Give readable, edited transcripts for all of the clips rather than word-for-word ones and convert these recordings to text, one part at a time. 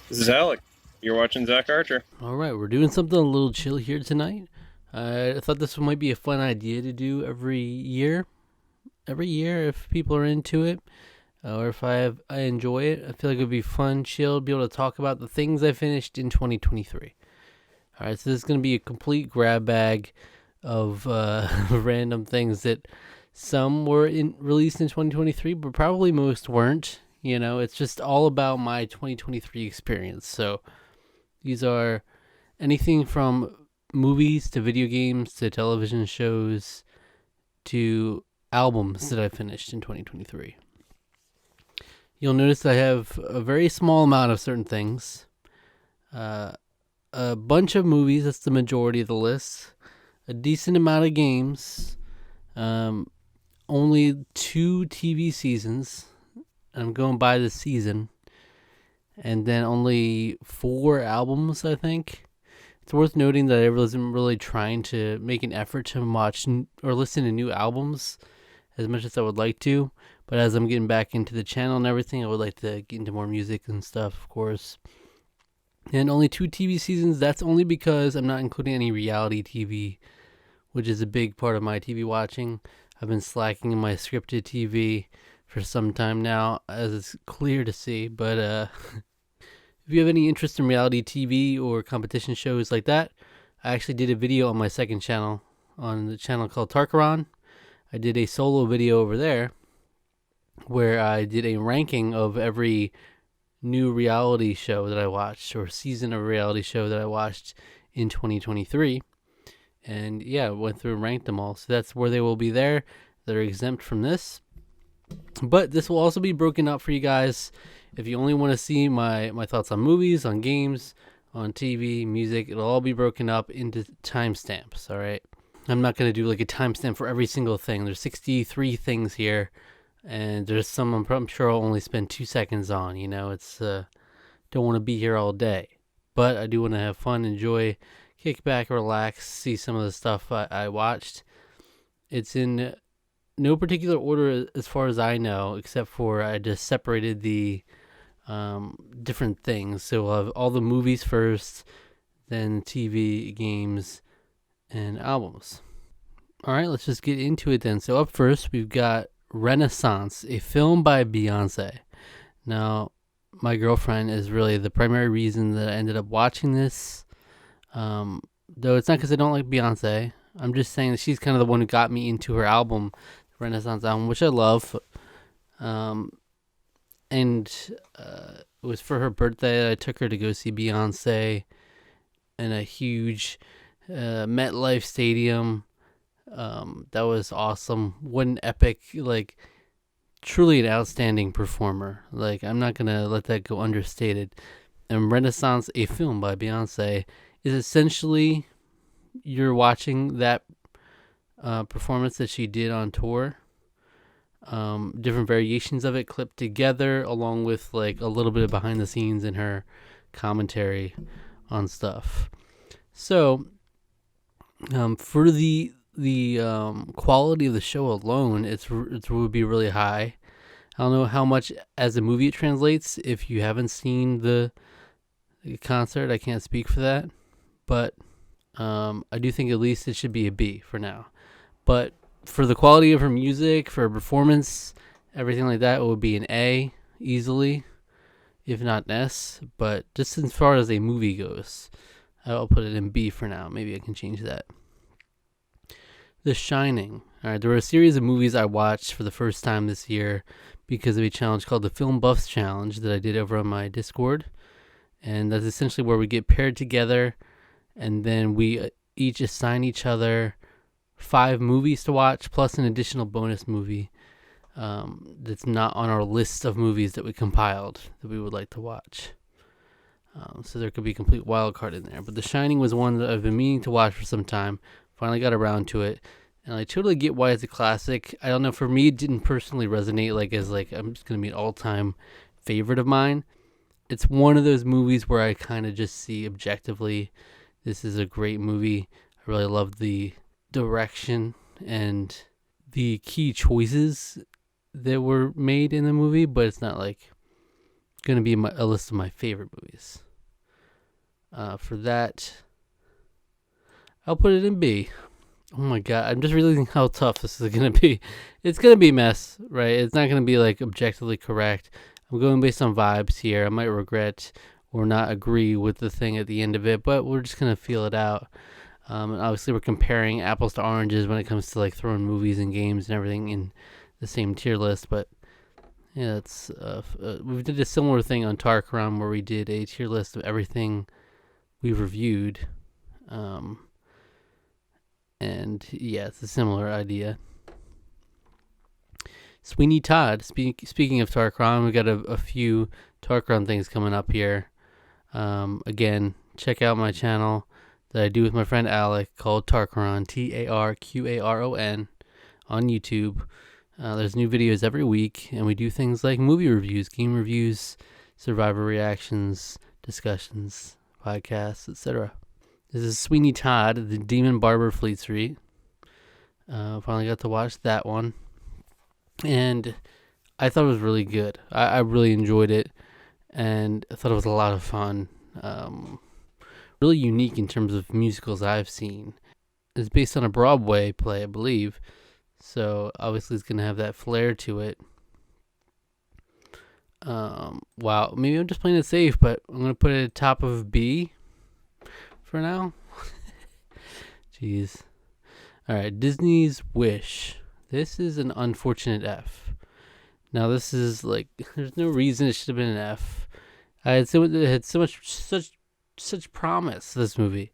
This is Alec. You're watching Zach Archer. All right, we're doing something a little chill here tonight. I thought this might be a fun idea to do every year. Every year, if people are into it, or if I enjoy it, I feel like it would be fun, chill, be able to talk about the things I finished in 2023. All right, so this is going to be a complete grab bag of random things that some were released in 2023, but probably most weren't. You know, it's just all about my 2023 experience. So these are anything from movies to video games to television shows to albums that I finished in 2023. You'll notice I have a very small amount of certain things. A bunch of movies, that's the majority of the list. A decent amount of games. Only 2 TV seasons. I'm going by the season. And then only 4 albums, I think. It's worth noting that I wasn't really trying to make an effort to watch or listen to new albums as much as I would like to. But as I'm getting back into the channel and everything, I would like to get into more music and stuff, of course. And only 2 TV seasons, that's only because I'm not including any reality TV, which is a big part of my TV watching. I've been slacking in my scripted TV for some time now, as it's clear to see. But if you have any interest in reality TV or competition shows like that, I actually did a video on my second channel, on the channel called Tarkaron. I did a solo video over there where I did a ranking of every new reality show that I watched or season of reality show that I watched in 2023. And yeah, went through and ranked them all. So that's where they will be there. They're exempt from this. But this will also be broken up for you guys. If you only want to see my thoughts on movies, on games, on TV, music, it'll all be broken up into timestamps, all right? I'm not going to do like a timestamp for every single thing. There's 63 things here, and there's some I'm sure I'll only spend 2 seconds on, you know? It's don't want to be here all day. But I do want to have fun, enjoy, kick back, relax, see some of the stuff I watched. It's in no particular order as far as I know, except for I just separated the different things. So we'll have all the movies first, then TV, games, and albums. All right, let's just get into it then. So up first, we've got Renaissance, a film by Beyonce. Now, my girlfriend is really the primary reason that I ended up watching this. Though it's not because I don't like Beyonce. I'm just saying that she's kind of the one who got me into her album, Renaissance album, which I love. And it was for her birthday. I took her to go see Beyonce in a huge MetLife Stadium. That was awesome. What an epic, like, truly an outstanding performer. Like, I'm not going to let that go understated. And Renaissance, a film by Beyonce, is essentially you're watching that performance that she did on tour. Different variations of it clipped together, along with like a little bit of behind the scenes and her commentary on stuff. So, for the quality of the show alone, it would be really high. I don't know how much as a movie it translates. If you haven't seen the concert, I can't speak for that, but I do think at least it should be a B for now. But for the quality of her music, for her performance, everything like that, it would be an A easily, if not an S. But just as far as a movie goes, I'll put it in B for now. Maybe I can change that. The Shining. All right, there were a series of movies I watched for the first time this year because of a challenge called the Film Buffs Challenge that I did over on my Discord. And that's essentially where we get paired together and then we each assign each other 5 movies to watch plus an additional bonus movie that's not on our list of movies that we compiled that we would like to watch. So there could be a complete wild card in there. But The Shining was one that I've been meaning to watch for some time. Finally got around to it. And I totally get why it's a classic. I don't know, for me it didn't personally resonate like as like I'm just going to be an all-time favorite of mine. It's one of those movies where I kind of just see objectively this is a great movie. I really love the direction and the key choices that were made in the movie, but it's not like going to be a list of my favorite movies. For that, I'll put it in B. Oh my god, I'm just realizing how tough this is going to be. It's going to be a mess, right? It's not going to be like objectively correct. I'm going based on vibes here. I might regret or not agree with the thing at the end of it, but we're just going to feel it out. And obviously we're comparing apples to oranges when it comes to like throwing movies and games and everything in the same tier list, but yeah, it's we did a similar thing on Tarkaron where we did a tier list of everything we've reviewed. And yeah, it's a similar idea. Sweeney Todd. Speaking of Tarkaron, we got a few Tarkaron things coming up here. Again, check out my channel that I do with my friend Alec called Tarkaron, Tarqaron, on YouTube. There's new videos every week, and we do things like movie reviews, game reviews, Survivor reactions, discussions, podcasts, etc. This is Sweeney Todd, the Demon Barber Fleet Street. Finally got to watch that one. And I thought it was really good. I really enjoyed it. And I thought it was a lot of fun. Really unique in terms of musicals I've seen. It's based on a Broadway play, I believe. So obviously it's going to have that flair to it. Wow, maybe I'm just playing it safe, but I'm going to put it at top of B for now. Jeez. Alright, Disney's Wish. This is an unfortunate F. Now this is like, there's no reason it should have been an F. It had such promise, this movie.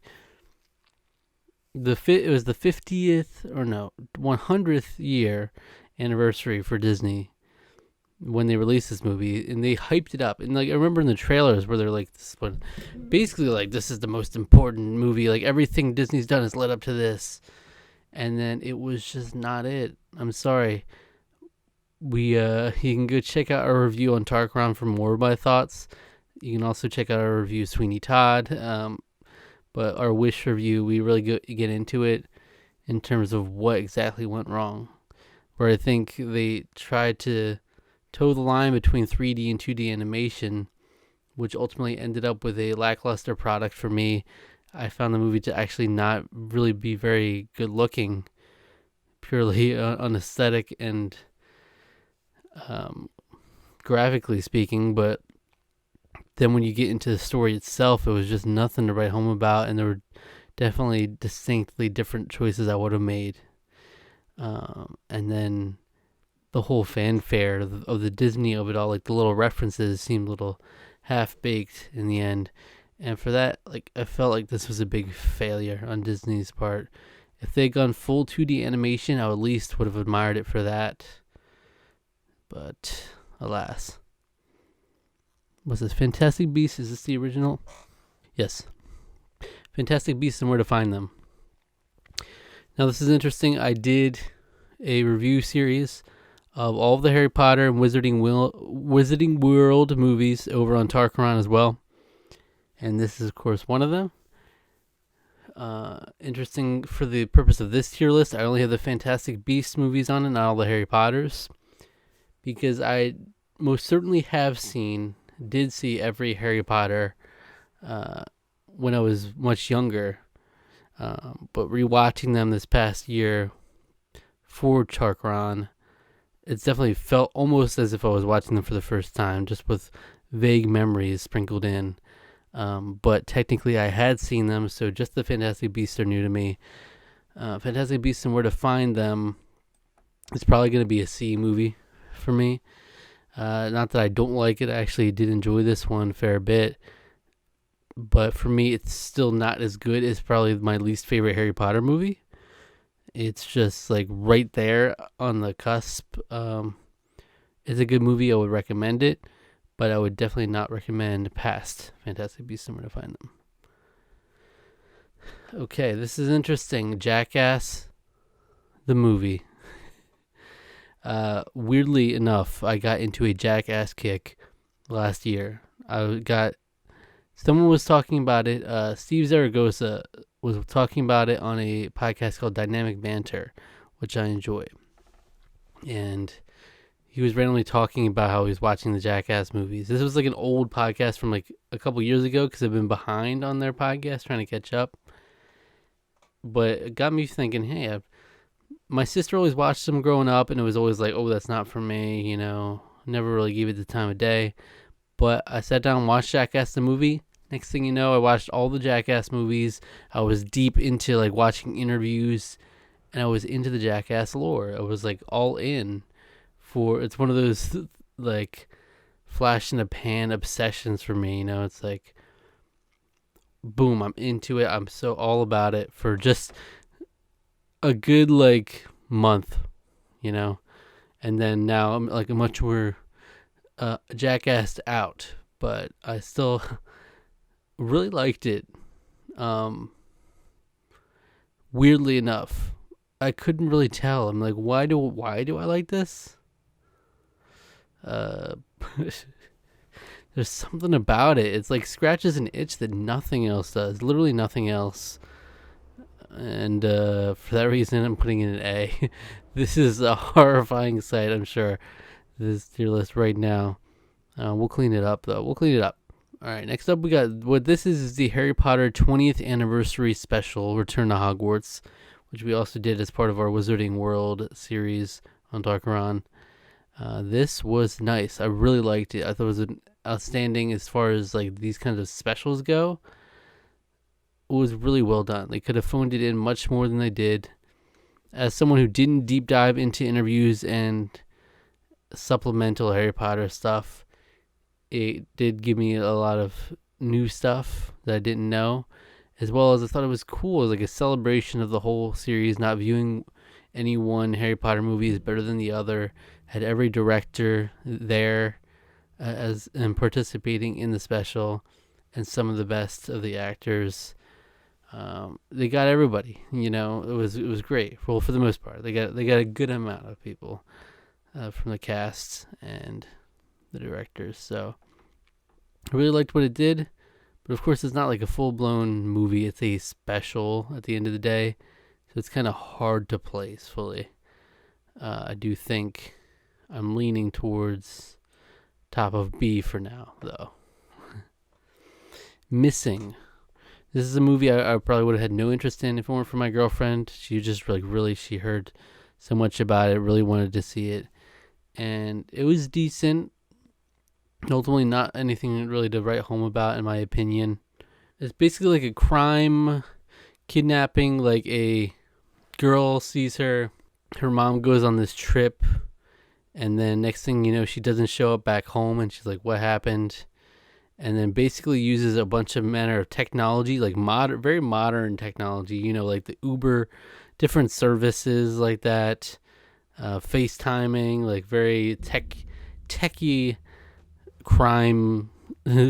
It was the 100th year anniversary for Disney when they released this movie, and they hyped it up. And like I remember in the trailers where they're like, basically like, this is the most important movie. Like everything Disney's done has led up to this, and then it was just not it. I'm sorry. You can go check out our review on Tarkaron for more of my thoughts. You can also check out our review of Sweeney Todd. But our Wish review, we really get into it in terms of what exactly went wrong. Where I think they tried to toe the line between 3D and 2D animation, which ultimately ended up with a lackluster product for me. I found the movie to actually not really be very good looking, purely on aesthetic and graphically speaking, but then when you get into the story itself, it was just nothing to write home about, and there were definitely distinctly different choices I would have made. And then the whole fanfare of the Disney of it all, like the little references seemed a little half-baked in the end. And for that, like I felt like this was a big failure on Disney's part. If they'd gone full 2D animation, I at least would have admired it for that. But alas. Was this Fantastic Beasts? Is this the original? Yes. Fantastic Beasts and Where to Find Them. Now this is interesting. I did a review series of all of the Harry Potter and Wizarding World movies over on Tarkaron as well. And this is of course one of them. Interesting for the purpose of this tier list, I only have the Fantastic Beasts movies on it, not all the Harry Potters. Because I most certainly did see every Harry Potter when I was much younger. But rewatching them this past year for Tarkaron, it's definitely felt almost as if I was watching them for the first time, just with vague memories sprinkled in. But technically I had seen them, so just the Fantastic Beasts are new to me. Fantastic Beasts and Where to Find Them is probably going to be a C movie for me. Not that I don't like it. I actually did enjoy this one a fair bit. But for me, it's still not as good. It's probably my least favorite Harry Potter movie. It's just like right there on the cusp. It's a good movie. I would recommend it. But I would definitely not recommend past Fantastic Beasts and Where to Find Them. Okay, this is interesting. Jackass, the movie. Weirdly enough, I got into a Jackass kick last year. Someone was talking about it. Steve Zaragoza was talking about it on a podcast called Dynamic Banter, which I enjoy. And he was randomly talking about how he was watching the Jackass movies. This was like an old podcast from like a couple years ago because I've been behind on their podcast trying to catch up. But it got me thinking, hey, my sister always watched them growing up, and it was always like, oh, that's not for me, you know. Never really gave it the time of day. But I sat down and watched Jackass the movie. Next thing you know, I watched all the Jackass movies. I was deep into like watching interviews, and I was into the Jackass lore. I was like all in. It's one of those like flash in the pan obsessions for me. You know, it's like boom, I'm into it. I'm so all about it for just a good like month, you know, and then now I'm like much more jackassed out, but I still really liked it. Weirdly enough, I couldn't really tell. I'm like, why do I like this? Uh, there's something about it. It's like scratches an itch that nothing else does. Literally nothing else. And for that reason, I'm putting in an A. This is a horrifying sight, I'm sure. This tier list right now. We'll clean it up, though. We'll clean it up. All right, next up, we got what this is the Harry Potter 20th Anniversary Special, Return to Hogwarts, which we also did as part of our Wizarding World series on Darkeron. This was nice. I really liked it. I thought it was outstanding as far as like these kinds of specials go. It was really well done. They could have phoned it in much more than they did. As someone who didn't deep dive into interviews and supplemental Harry Potter stuff, it did give me a lot of new stuff that I didn't know, as well as I thought it was cool. It was like a celebration of the whole series, not viewing any one Harry Potter movie as better than the other. Had every director there as and participating in the special, and some of the best of the actors. They got everybody, you know. It was great. Well, for the most part, they got a good amount of people from the cast and the directors. So I really liked what it did, but of course, it's not like a full blown movie. It's a special at the end of the day, so it's kind of hard to place fully. I do think I'm leaning towards top of B for now, though. Missing. This is a movie I probably would have had no interest in if it weren't for my girlfriend. She just like really, she heard so much about it, really wanted to see it. And it was decent. Ultimately not anything really to write home about, in my opinion. It's basically like a crime kidnapping, like a girl sees her mom goes on this trip, and then next thing you know, she doesn't show up back home, and she's like, what happened? And then basically uses a bunch of manner of technology, like very modern technology, you know, like the Uber, different services like that, FaceTiming, like very techie crime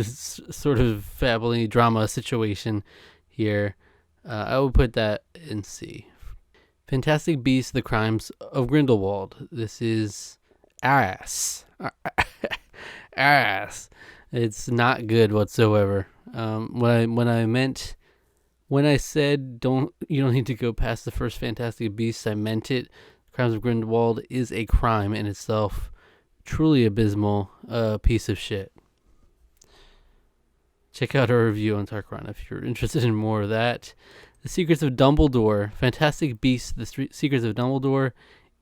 sort of family drama situation here. I would put that in C. Fantastic Beasts: The Crimes of Grindelwald. This is ass. Ass. It's not good whatsoever. When I said you don't need to go past the first Fantastic Beasts, I meant it. Crimes of Grindelwald is a crime in itself. Truly abysmal piece of shit. Check out our review on Darkeron if you're interested in more of that. The Secrets of Dumbledore. Fantastic Beasts: The Secrets of Dumbledore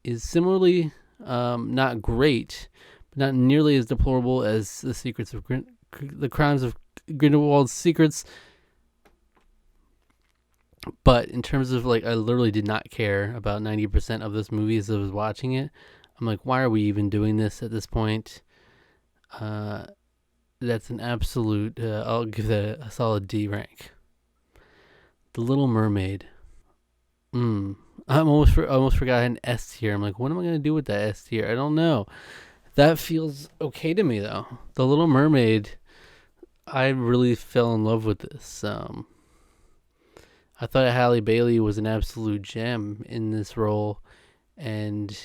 is similarly not great, but not nearly as deplorable as The Secrets of The Crimes of Grindelwald's Secrets. But in terms of like, I literally did not care about 90% of this movie as I was watching it. I'm like, why are we even doing this at this point? That's an absolute. I'll give that a solid D rank. The Little Mermaid. I almost forgot I had an S tier. I'm like, what am I gonna do with that S tier? I don't know. That feels okay to me though. The Little Mermaid. I really fell in love with this. I thought Halle Bailey was an absolute gem in this role, and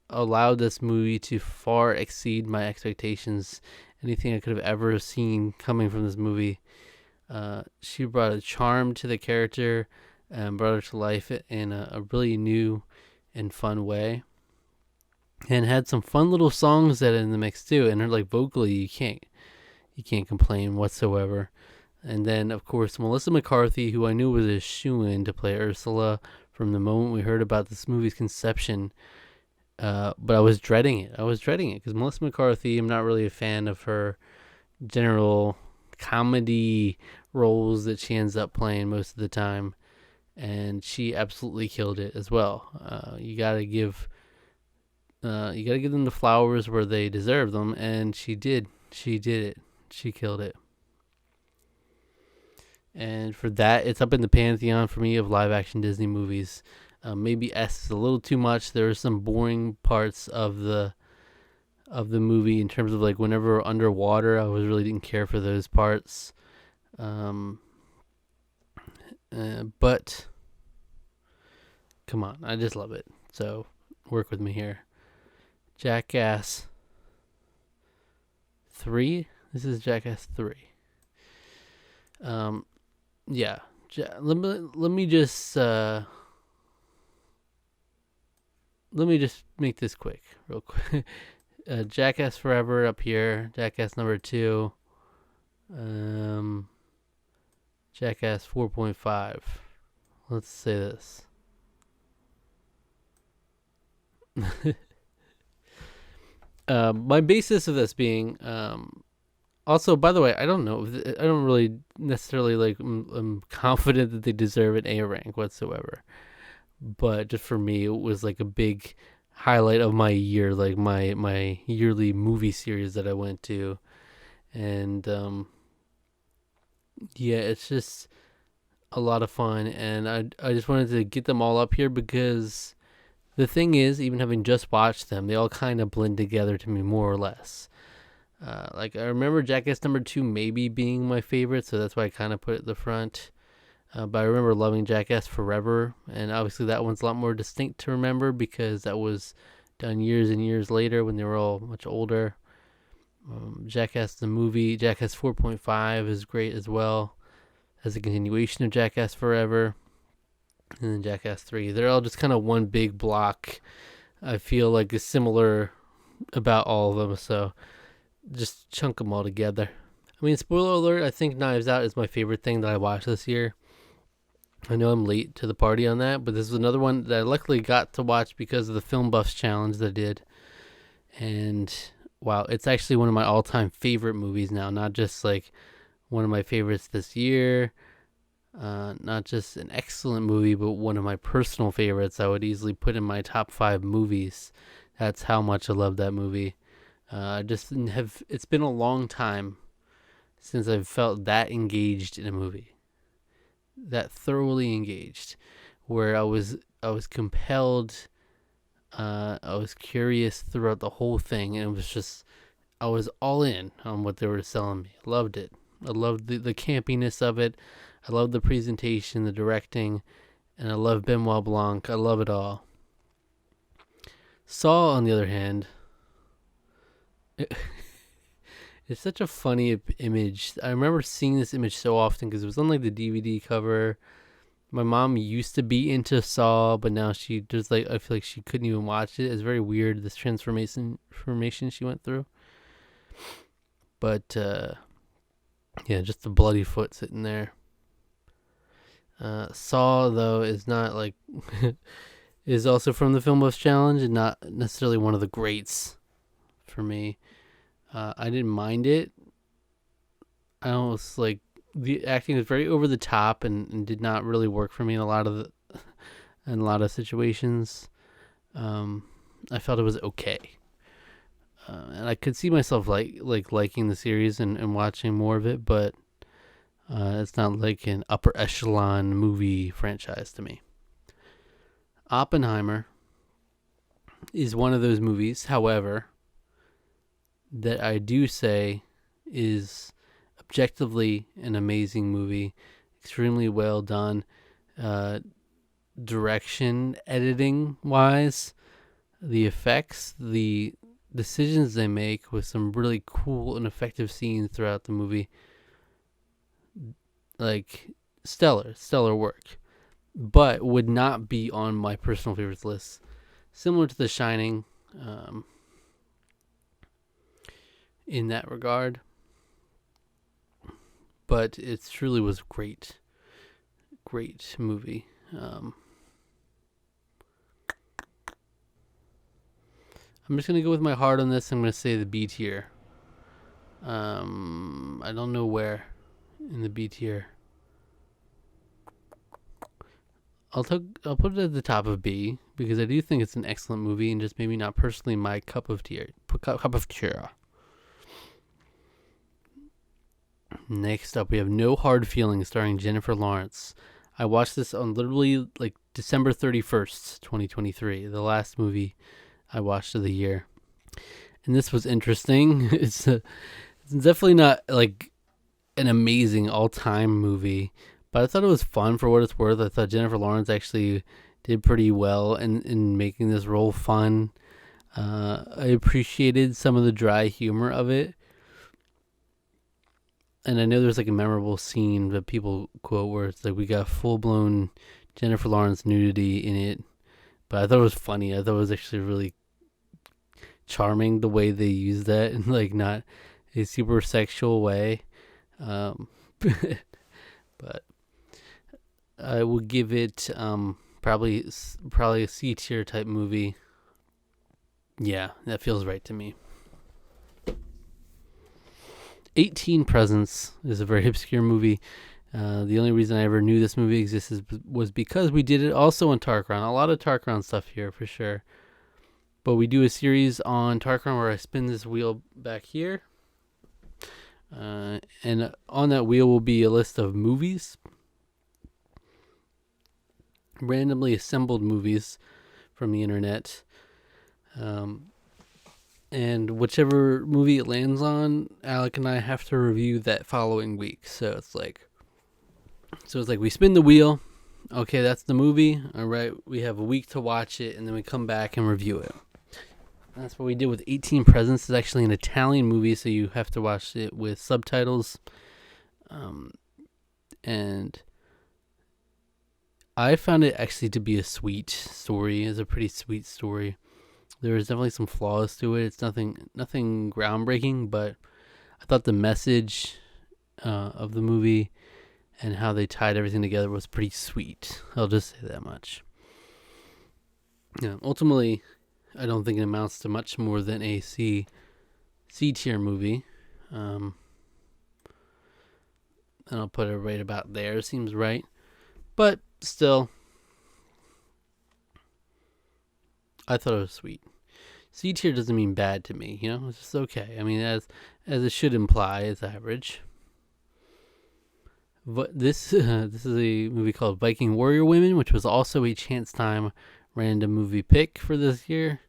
allowed this movie to far exceed my expectations. Anything I could have ever seen coming from this movie. She brought a charm to the character and brought her to life in a really new and fun way. and had some fun little songs that in the mix too. And like vocally, you can't complain whatsoever. And then of course Melissa McCarthy, who I knew was a shoo-in to play Ursula from the moment we heard about this movie's conception. But I was dreading it. Because Melissa McCarthy, I'm not really a fan of her general comedy roles that she ends up playing most of the time, and she absolutely killed it as well. You gotta give them the flowers where they deserve them, and she did. She did it. She killed it. And for that, it's up in the pantheon for me of live action Disney movies. Maybe S is a little too much. There are some boring parts of the movie in terms of like whenever we're underwater, I was really didn't care for those parts. But come on, I just love it. So work with me here. Jackass 3. This is Jackass 3. Yeah. Let me just make this quick, real quick. Jackass Forever up here. Jackass number 2. Jackass 4.5. Let's say this. My basis of this being, also, by the way, I don't know. I don't really necessarily like. I'm confident that they deserve an A rank whatsoever. But just for me, it was like a big highlight of my year, like my yearly movie series that I went to, and yeah, it's just a lot of fun, and I just wanted to get them all up here because the thing is, even having just watched them, they all kind of blend together to me more or less. Like I remember Jackass number 2 maybe being my favorite, so that's why I kind of put it at the front. But I remember loving Jackass Forever, and obviously that one's a lot more distinct to remember because that was done years and years later when they were all much older. Jackass the movie, Jackass 4.5 is great as well as a continuation of Jackass Forever. And then Jackass 3. They're all just kind of one big block. I feel like is similar about all of them, so just chunk them all together. I mean, spoiler alert, I think Knives Out is my favorite thing that I watched this year. I know I'm late to the party on that, but this is another one that I luckily got to watch because of the Film Buffs challenge that I did. And wow, it's actually one of my all-time favorite movies now, not just like one of my favorites this year, not just an excellent movie, but one of my personal favorites. I would easily put in my top 5 movies. That's how much I love that movie. It's been a long time since I've felt that engaged in a movie, that thoroughly engaged, where I was compelled, I was curious throughout the whole thing, and it was just, I was all in on what they were selling me. I loved it. I loved the campiness of it. I loved the presentation, the directing, and I love Benoit Blanc. I love it all. Saw, on the other hand, it's such a funny image. I remember seeing this image so often because it was on like the DVD cover. My mom used to be into Saw, but now she just like, I feel like she couldn't even watch it. It's very weird, this transformation she went through. But yeah, just the bloody foot sitting there. Saw though is not like is also from the Film Buffs challenge and not necessarily one of the greats for me. I didn't mind it. I almost like the acting was very over the top and did not really work for me in a lot of situations. I felt it was okay, and I could see myself liking the series and watching more of it, but it's not like an upper echelon movie franchise to me. Oppenheimer is one of those movies, however, that I do say is objectively an amazing movie, extremely well done, direction, editing wise, the effects, the decisions they make with some really cool and effective scenes throughout the movie. Like stellar work, but would not be on my personal favorites list. Similar to The Shining, um, in that regard. But it truly was great movie. I'm just gonna go with my heart on this. I'm gonna say the B tier. I don't know where in the B tier. I'll put it at the top of B because I do think it's an excellent movie and just maybe not personally my cup of tea. Next up, we have No Hard Feelings starring Jennifer Lawrence. I watched this on literally like December 31st, 2023, the last movie I watched of the year. And this was interesting. It's definitely not like an amazing all-time movie, but I thought it was fun for what it's worth. I thought Jennifer Lawrence actually did pretty well in making this role fun. I appreciated some of the dry humor of it. And I know there's like a memorable scene that people quote where it's like we got full-blown Jennifer Lawrence nudity in it. But I thought it was funny. I thought it was actually really charming the way they used that in like not a super sexual way. But I will give it probably a C tier type movie. Yeah, that feels right to me. 18 Presents is a very obscure movie. The only reason I ever knew this movie existed was because we did it also on Tarkron. A lot of Tarkron stuff here for sure. But we do a series on Tarkron where I spin this wheel back here. And on that wheel will be a list of movies. Randomly assembled movies from the internet. And whichever movie it lands on, Alec and I have to review that following week. So it's like we spin the wheel. Okay, that's the movie. All right, we have a week to watch it, and then we come back and review it. That's what we did with 18 Presents. It's actually an Italian movie, so you have to watch it with subtitles. And I found it actually to be a sweet story. It's a pretty sweet story. There's definitely some flaws to it. It's nothing groundbreaking, but I thought the message of the movie and how they tied everything together was pretty sweet. I'll just say that much. Yeah, ultimately, I don't think it amounts to much more than a C tier movie. And I'll put it right about there. Seems right. But still, I thought it was sweet. C tier doesn't mean bad to me, it's just okay. I mean, as it should imply, it's average. But this is a movie called Viking Warrior Women, which was also a Chance Time random movie pick for this year.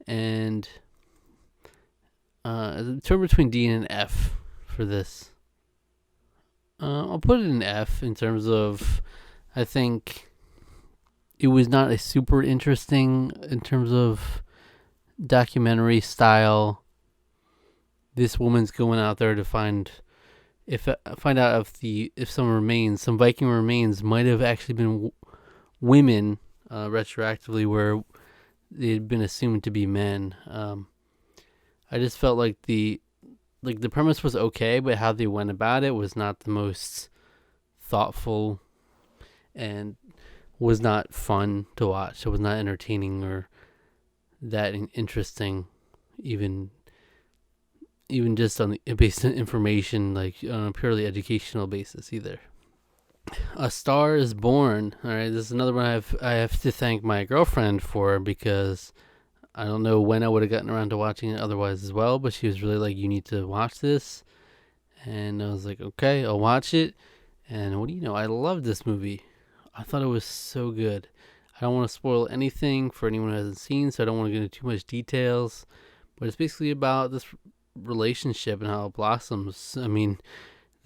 And turn between D and an F for this. I'll put it in F in terms of, I think it was not a super interesting in terms of documentary style. This woman's going out there to find out if some Viking remains might have actually been women retroactively where they had been assumed to be men. I just felt like the premise was okay, but how they went about it was not the most thoughtful and was not fun to watch. It was not entertaining or that interesting, even just based on information, like on a purely educational basis either. A Star is Born. All right, this is another one I have to thank my girlfriend for, because I don't know when I would have gotten around to watching it otherwise as well, but she was really like, you need to watch this. And I was like, okay, I'll watch it. And what do you know? I love this movie. I thought it was so good. I don't want to spoil anything for anyone who hasn't seen, so I don't want to get into too much details. But it's basically about this relationship and how it blossoms. I mean,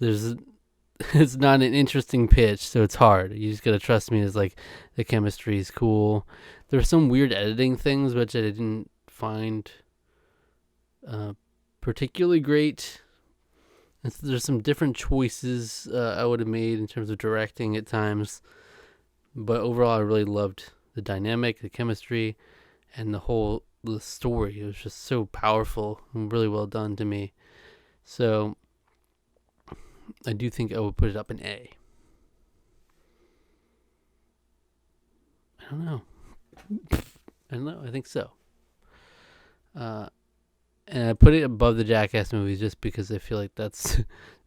it's not an interesting pitch, so it's hard. You just gotta trust me. It's like the chemistry is cool. There's some weird editing things which I didn't find particularly great. There's some different choices I would have made in terms of directing at times. But overall, I really loved the dynamic, the chemistry, and the whole the story. It was just so powerful and really well done to me. So I do think I would put it up in A. I don't know. I think so. And I put it above the Jackass movies just because I feel like that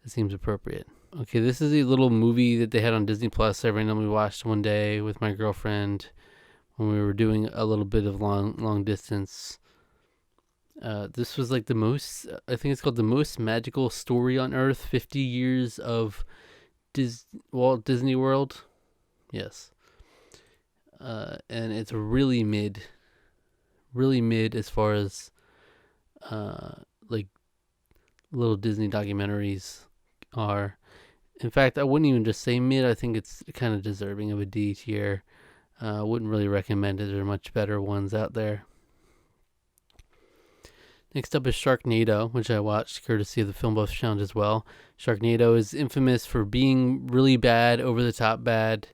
seems appropriate. Okay, this is a little movie that they had on Disney Plus. I randomly watched one day with my girlfriend when we were doing a little bit of long distance. This was like I think it's called The Most Magical Story on Earth, 50 Years of Walt Disney World. Yes. And it's really mid as far as like little Disney documentaries are. In fact, I wouldn't even just say mid. I think it's kind of deserving of a D tier. Wouldn't really recommend it. There are much better ones out there. Next up is Sharknado, which I watched courtesy of the Film Buff Challenge as well. Sharknado is infamous for being really bad, over the top bad,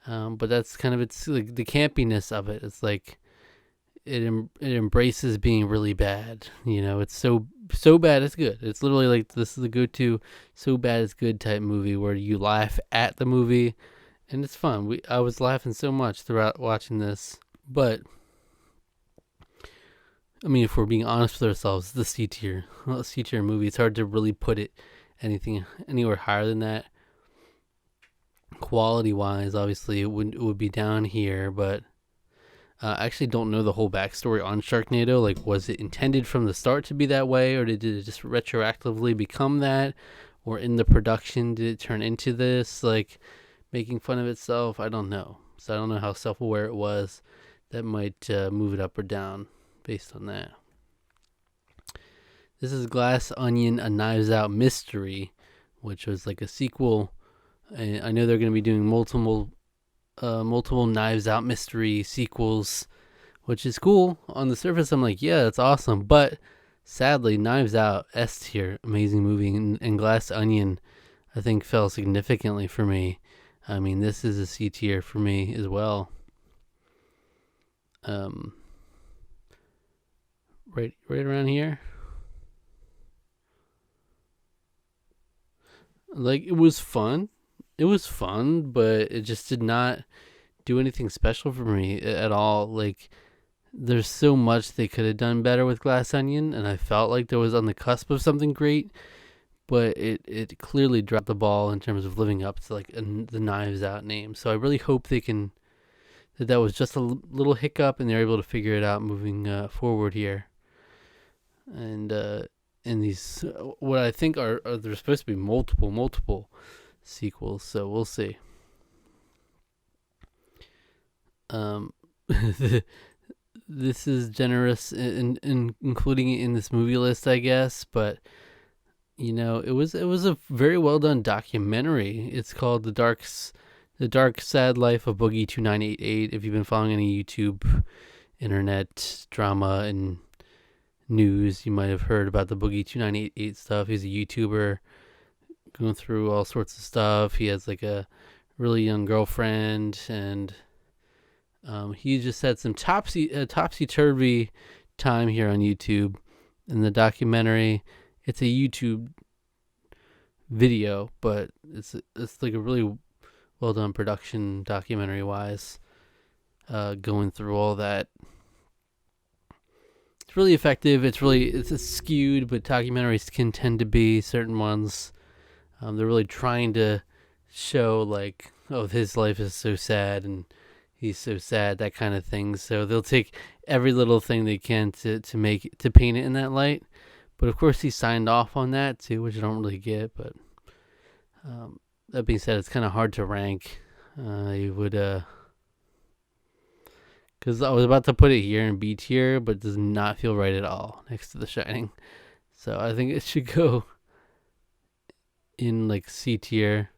but that's kind of it's like the campiness of it. It's like it embraces being really bad. It's so bad it's good. It's literally like this is the go-to so bad it's good type movie where you laugh at the movie, and it's fun. I was laughing so much throughout watching this, but I mean, if we're being honest with ourselves, the C tier movie. It's hard to really put it anywhere higher than that. Quality wise, obviously, it would be down here, but I actually don't know the whole backstory on Sharknado. Like, was it intended from the start to be that way, or did it just retroactively become that? Or in the production, did it turn into this, like, making fun of itself? I don't know. So I don't know how self-aware it was. That might move it up or down based on that. This is Glass Onion, A Knives Out Mystery, which was like a sequel. I know they're going to be doing multiple Knives Out mystery sequels, which is cool. On the surface, I'm like, yeah, that's awesome. But sadly, Knives Out, S tier, amazing movie, and Glass Onion, I think, fell significantly for me. I mean, this is a C tier for me as well. Right around here. Like, it was fun, but it just did not do anything special for me at all. Like, there's so much they could have done better with Glass Onion, and I felt like there was on the cusp of something great, but it clearly dropped the ball in terms of living up to like the Knives Out name. So I really hope that was just a little hiccup, and they're able to figure it out moving forward here. And in these, what I think are there's supposed to be multiple sequels, so we'll see. This is generous in including it in this movie list, I guess, but it was a very well done documentary. It's called The Dark Sad Life of Boogie 2988. If you've been following any YouTube, internet drama and news, you might have heard about the Boogie 2988 stuff. He's a YouTuber going through all sorts of stuff. He has like a really young girlfriend, and he just had some topsy-turvy time here on YouTube. In the documentary, it's a YouTube video, but it's like a really well done production documentary wise, going through all that. It's really effective. It's skewed, but documentaries can tend to be, certain ones. They're really trying to show like, oh, his life is so sad and he's so sad, that kind of thing. So they'll take every little thing they can to paint it in that light. But of course he signed off on that too, which I don't really get. But that being said, it's kind of hard to rank. You would because I was about to put it here in B tier, but it does not feel right at all next to The Shining. So I think it should go in like C tier.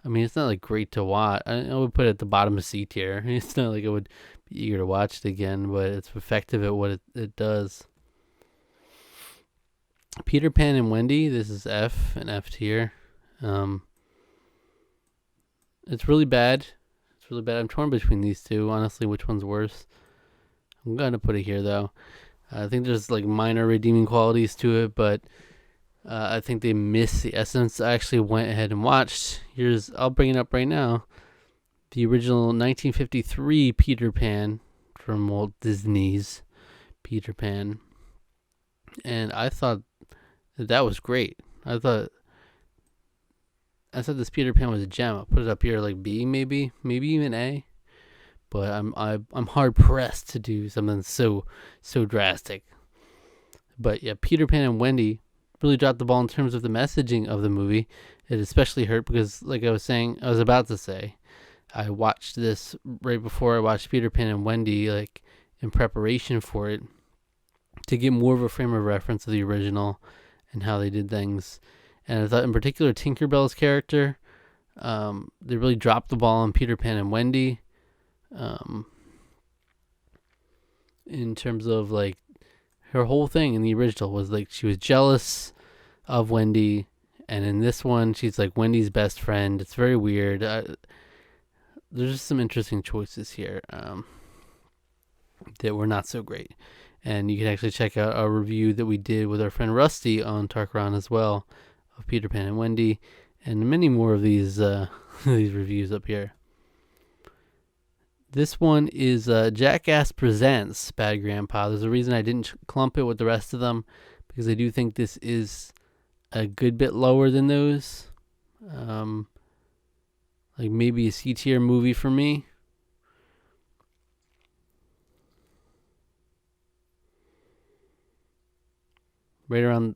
I mean, it's not like great to watch. I would put it at the bottom of C tier. It's not like I would be eager to watch it again, but it's effective at what it does. Peter Pan and Wendy, this is F tier. It's really bad. I'm torn between these two. Honestly, which one's worse? I'm gonna put it here though. I think there's like minor redeeming qualities to it, but I think they miss the essence. I actually went ahead and watched. I'll bring it up right now. The original 1953 Peter Pan from Walt Disney's Peter Pan, and I thought that was great. I thought this Peter Pan was a gem. I'll put it up here like B, maybe even A. But I'm hard pressed to do something so drastic. But yeah, Peter Pan and Wendy really dropped the ball in terms of the messaging of the movie. It especially hurt because, like I was about to say, I watched this right before I watched Peter Pan and Wendy, like in preparation for it, to get more of a frame of reference of the original and how they did things. And I thought, in particular, Tinkerbell's character, they really dropped the ball on Peter Pan and Wendy. In terms of like her whole thing in the original was like she was jealous of Wendy, and in this one she's like Wendy's best friend. It's very weird. There's just some interesting choices here that were not so great, and you can actually check out our review that we did with our friend Rusty on Tarkaron as well of Peter Pan and Wendy, and many more of these these reviews up here. This one is Jackass Presents Bad Grandpa. There's a reason I didn't clump it with the rest of them, because I do think this is a good bit lower than those. Like maybe a C tier movie for me. Right around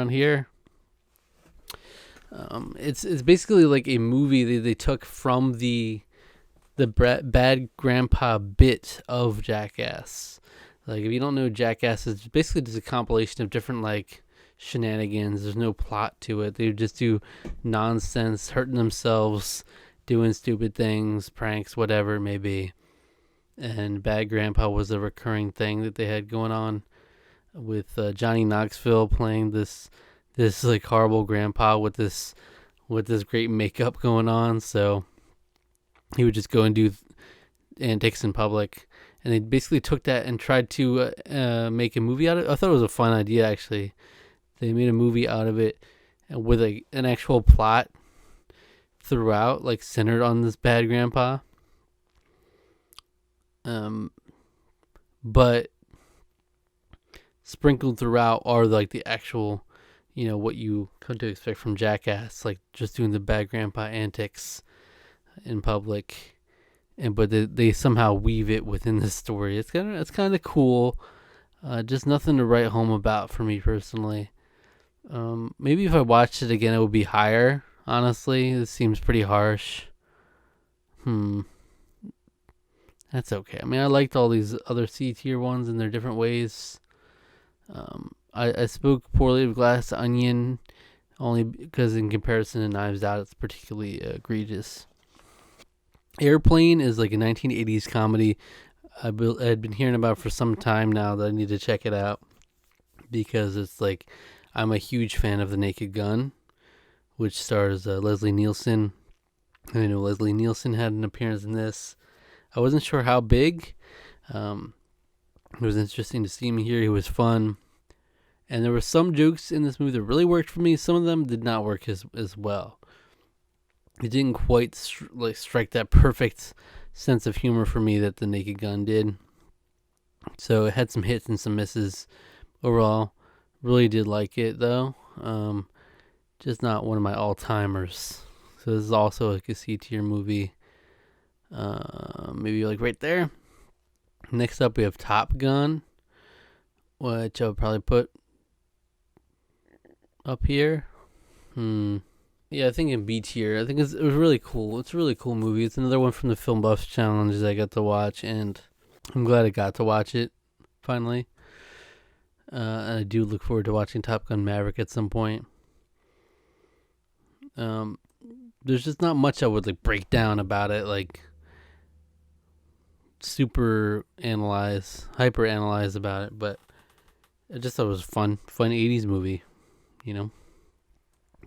here. It's basically like a movie that they took from the bad grandpa bit of Jackass. Like, if you don't know, Jackass is basically just a compilation of different like shenanigans. There's no plot to it. They just do nonsense, hurting themselves, doing stupid things, pranks, whatever it may be. And Bad Grandpa was a recurring thing that they had going on, with Johnny Knoxville playing this like horrible grandpa with this great makeup going on. So he would just go and do antics in public, and they basically took that and tried to make a movie out of it. I thought it was a fun idea, actually. They made a movie out of it with an actual plot throughout, like centered on this bad grandpa. But sprinkled throughout are like the actual, what you come to expect from Jackass, like just doing the bad grandpa antics in public, but they somehow weave it within the story. It's kind of cool. Just nothing to write home about for me personally. Maybe if I watched it again, it would be higher. Honestly, this seems pretty harsh. That's okay. I mean, I liked all these other C tier ones in their different ways. I spoke poorly of Glass Onion only because in comparison to Knives Out, it's particularly egregious. Airplane is like a 1980s comedy I'd been hearing about for some time now that I need to check it out, because it's like, I'm a huge fan of The Naked Gun, which stars Leslie Nielsen. And I know Leslie Nielsen had an appearance in this. I wasn't sure how big. It was interesting to see him here. He was fun. And there were some jokes in this movie that really worked for me. Some of them did not work as well. It didn't quite strike that perfect sense of humor for me that The Naked Gun did. So it had some hits and some misses. Overall, really did like it though. Just not one of my all-timers. So this is also like a C tier movie. Maybe like right there. Next up we have Top Gun, which I would probably put up here. Yeah, I think in B tier. I think it was really cool. It's a really cool movie. It's another one from the Film Buffs challenges I got to watch, and I'm glad I got to watch it finally. And I do look forward to watching Top Gun Maverick at some point. There's just not much I would like break down about it, like hyper analyze about it, but I just thought it was fun 80s movie,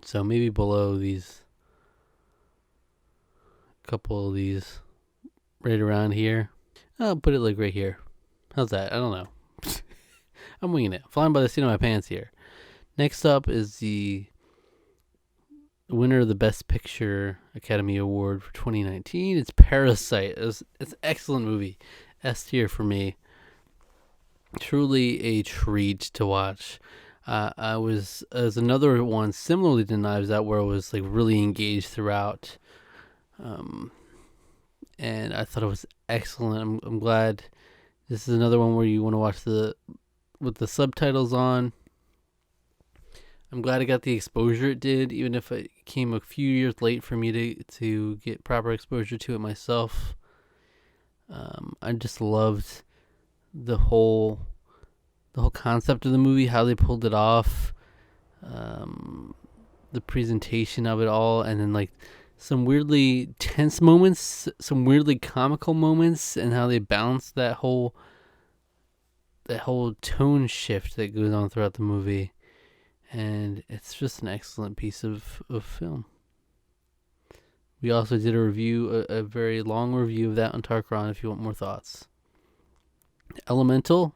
So maybe below these, couple of these, right around here. I'll put it like right here. How's that? I don't know. I'm winging it. Flying by the seat of my pants here. Next up is the winner of the Best Picture Academy Award for 2019. It's Parasite. It's an excellent movie. S tier for me. Truly a treat to watch. As another one similarly to Knives Out, where I was like really engaged throughout, and I thought it was excellent. I'm glad this is another one where you want to watch with the subtitles on. I'm glad I got the exposure it did, even if it came a few years late for me to get proper exposure to it myself. I just loved the whole concept of the movie, how they pulled it off, the presentation of it all, and then like some weirdly tense moments, some weirdly comical moments, and how they balance that whole tone shift that goes on throughout the movie. And it's just an excellent piece of film. We also did a very long review of that on Tarkron if you want more thoughts. Elemental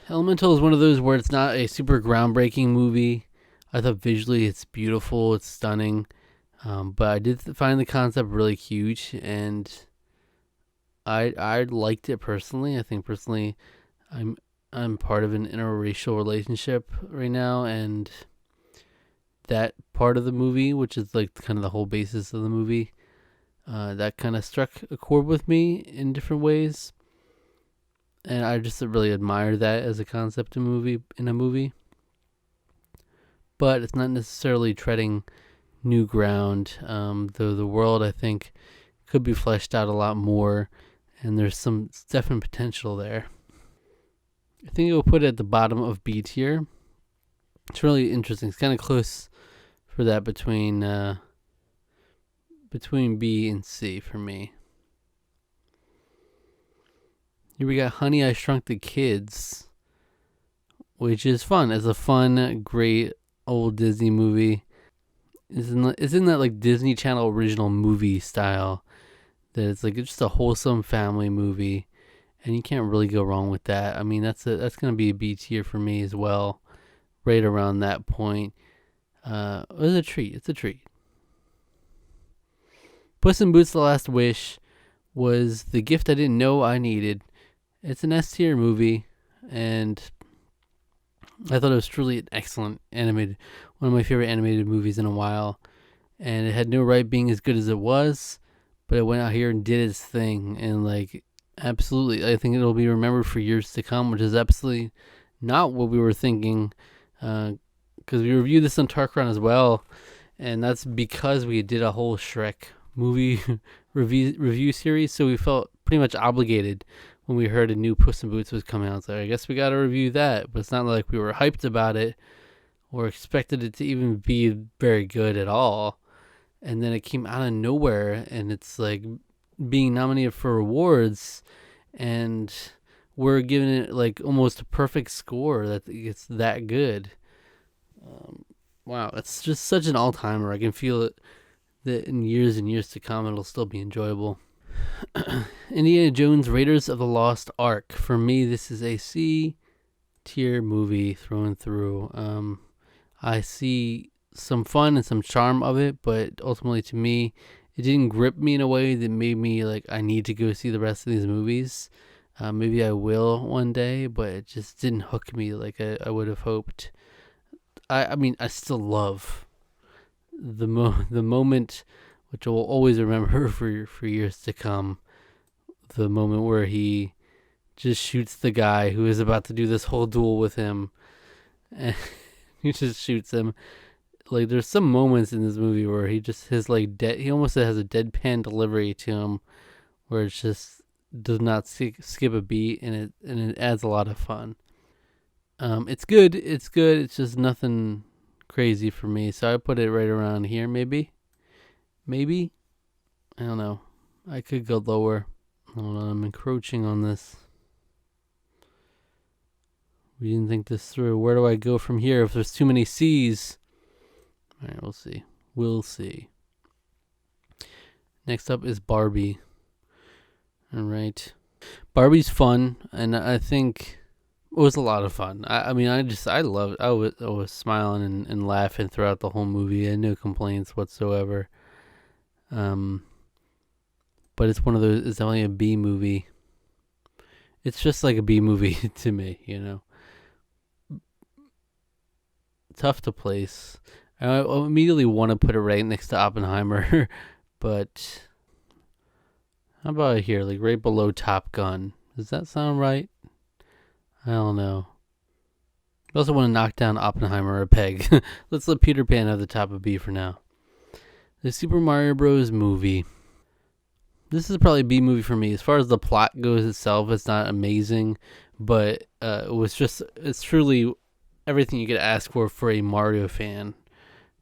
is one of those where it's not a super groundbreaking movie. I thought visually it's beautiful, it's stunning, but I did find the concept really huge, and I liked it personally. I think personally, I'm part of an interracial relationship right now, and that part of the movie, which is like kind of the whole basis of the movie, that kind of struck a chord with me in different ways. And I just really admire that as a concept in a movie. But it's not necessarily treading new ground. Though the world, I think, could be fleshed out a lot more, and there's some definite potential there. I think I'll put it at the bottom of B tier. It's really interesting. It's kind of close for that between B and C for me. Here we got Honey, I Shrunk the Kids, which is fun. It's a fun, great old Disney movie. It's in that like Disney Channel original movie style. That it's like just a wholesome family movie, and you can't really go wrong with that. I mean, that's gonna be a B tier for me as well, right around that point. It's a treat. It's a treat. Puss in Boots: The Last Wish was the gift I didn't know I needed. It's an S tier movie, and I thought it was truly an excellent animated, one of my favorite animated movies in a while. And it had no right being as good as it was, but it went out here and did its thing, and like absolutely, I think it'll be remembered for years to come, which is absolutely not what we were thinking, because we reviewed this on Tarkron as well, and that's because we did a whole Shrek movie review series, so we felt pretty much obligated when we heard a new Puss in Boots was coming out. So I guess we got to review that, but it's not like we were hyped about it or expected it to even be very good at all. And then it came out of nowhere, and it's like being nominated for awards, and we're giving it like almost a perfect score that it's that good. Wow, it's just such an all-timer. I can feel it that in years and years to come, it'll still be enjoyable. Indiana Jones Raiders of the Lost Ark. For me, this is a C tier movie through and through. I see some fun and some charm of it, but ultimately to me, it didn't grip me in a way that made me like, I need to go see the rest of these movies. Maybe I will one day, but it just didn't hook me like I would have hoped. I mean, I still love the moment, which I will always remember for years to come. The moment where he just shoots the guy who is about to do this whole duel with him, and he just shoots him. Like, there's some moments in this movie where he almost has a deadpan delivery to him, where it just does not skip a beat, and it adds a lot of fun. It's good. It's just nothing crazy for me, so I put it right around here, maybe. I don't know. I could go lower. Hold on, I'm encroaching on this. We didn't think this through. Where do I go from here if there's too many C's? Alright, we'll see. Next up is Barbie. All right. Barbie's fun, and I think it was a lot of fun. I mean, I loved. I was smiling and laughing throughout the whole movie. I had no complaints whatsoever. Um, but it's one of those. It's only a B movie. It's just like a B movie to me, you know. Tough to place. I immediately want to put it right next to Oppenheimer, but how about here, like right below Top Gun? Does that sound right? I don't know. I also want to knock down Oppenheimer a peg. Let's let Peter Pan have the top of B for now. The Super Mario Bros. Movie. This is probably a B movie for me. As far as the plot goes itself, it's not amazing, but it's truly everything you could ask for a Mario fan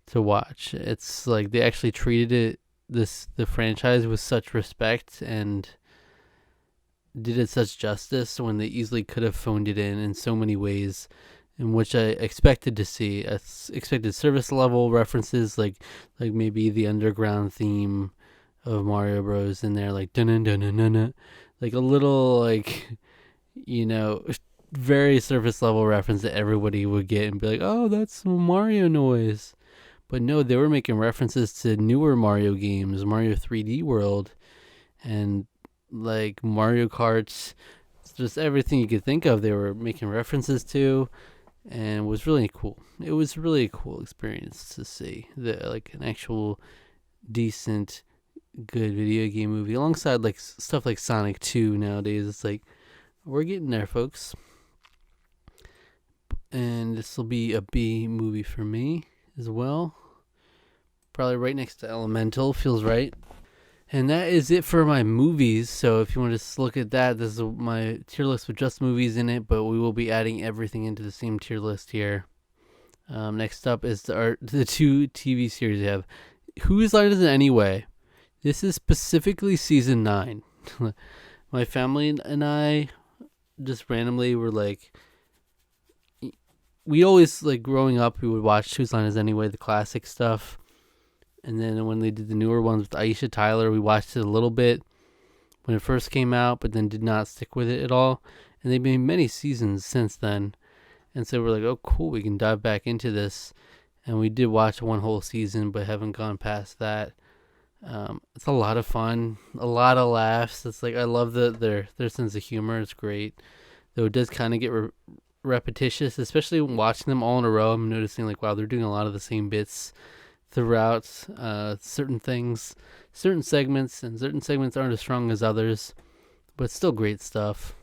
to watch. It's like they actually treated the franchise with such respect and did it such justice when they easily could have phoned it in so many ways, in which I expected to see. I expected service level references like maybe the underground theme of Mario Bros. In there, like dun dun dun dun dun, like a little like very surface level reference that everybody would get and be like, oh, that's Mario noise. But no, they were making references to newer Mario games, Mario 3D World, and like Mario Karts, just everything you could think of. They were making references to, and it was really cool. It was really a cool experience to see like an actual decent, good video game movie alongside like stuff like Sonic 2 nowadays. It's like we're getting there, folks. And this will be a B movie for me as well. Probably right next to Elemental, feels right. And that is it for my movies. So if you want to just look at that, this is my tier list with just movies in it, but we will be adding everything into the same tier list here. Next up is the two TV series we have. Whose Line Is It Anyway? This is specifically season 9. My family and I just randomly were like, we always, like, growing up, we would watch Whose Line Is It Anyway, the classic stuff. And then when they did the newer ones with Aisha Tyler, we watched it a little bit when it first came out, but then did not stick with it at all. And they've been many seasons since then. And so we're like, oh, cool, we can dive back into this. And we did watch one whole season, but haven't gone past that. It's a lot of fun, a lot of laughs. It's like, I love their sense of humor. It's great. Though it does kind of get repetitious, especially when watching them all in a row. I'm noticing like, wow, they're doing a lot of the same bits throughout certain things, certain segments, and certain segments aren't as strong as others, but still great stuff.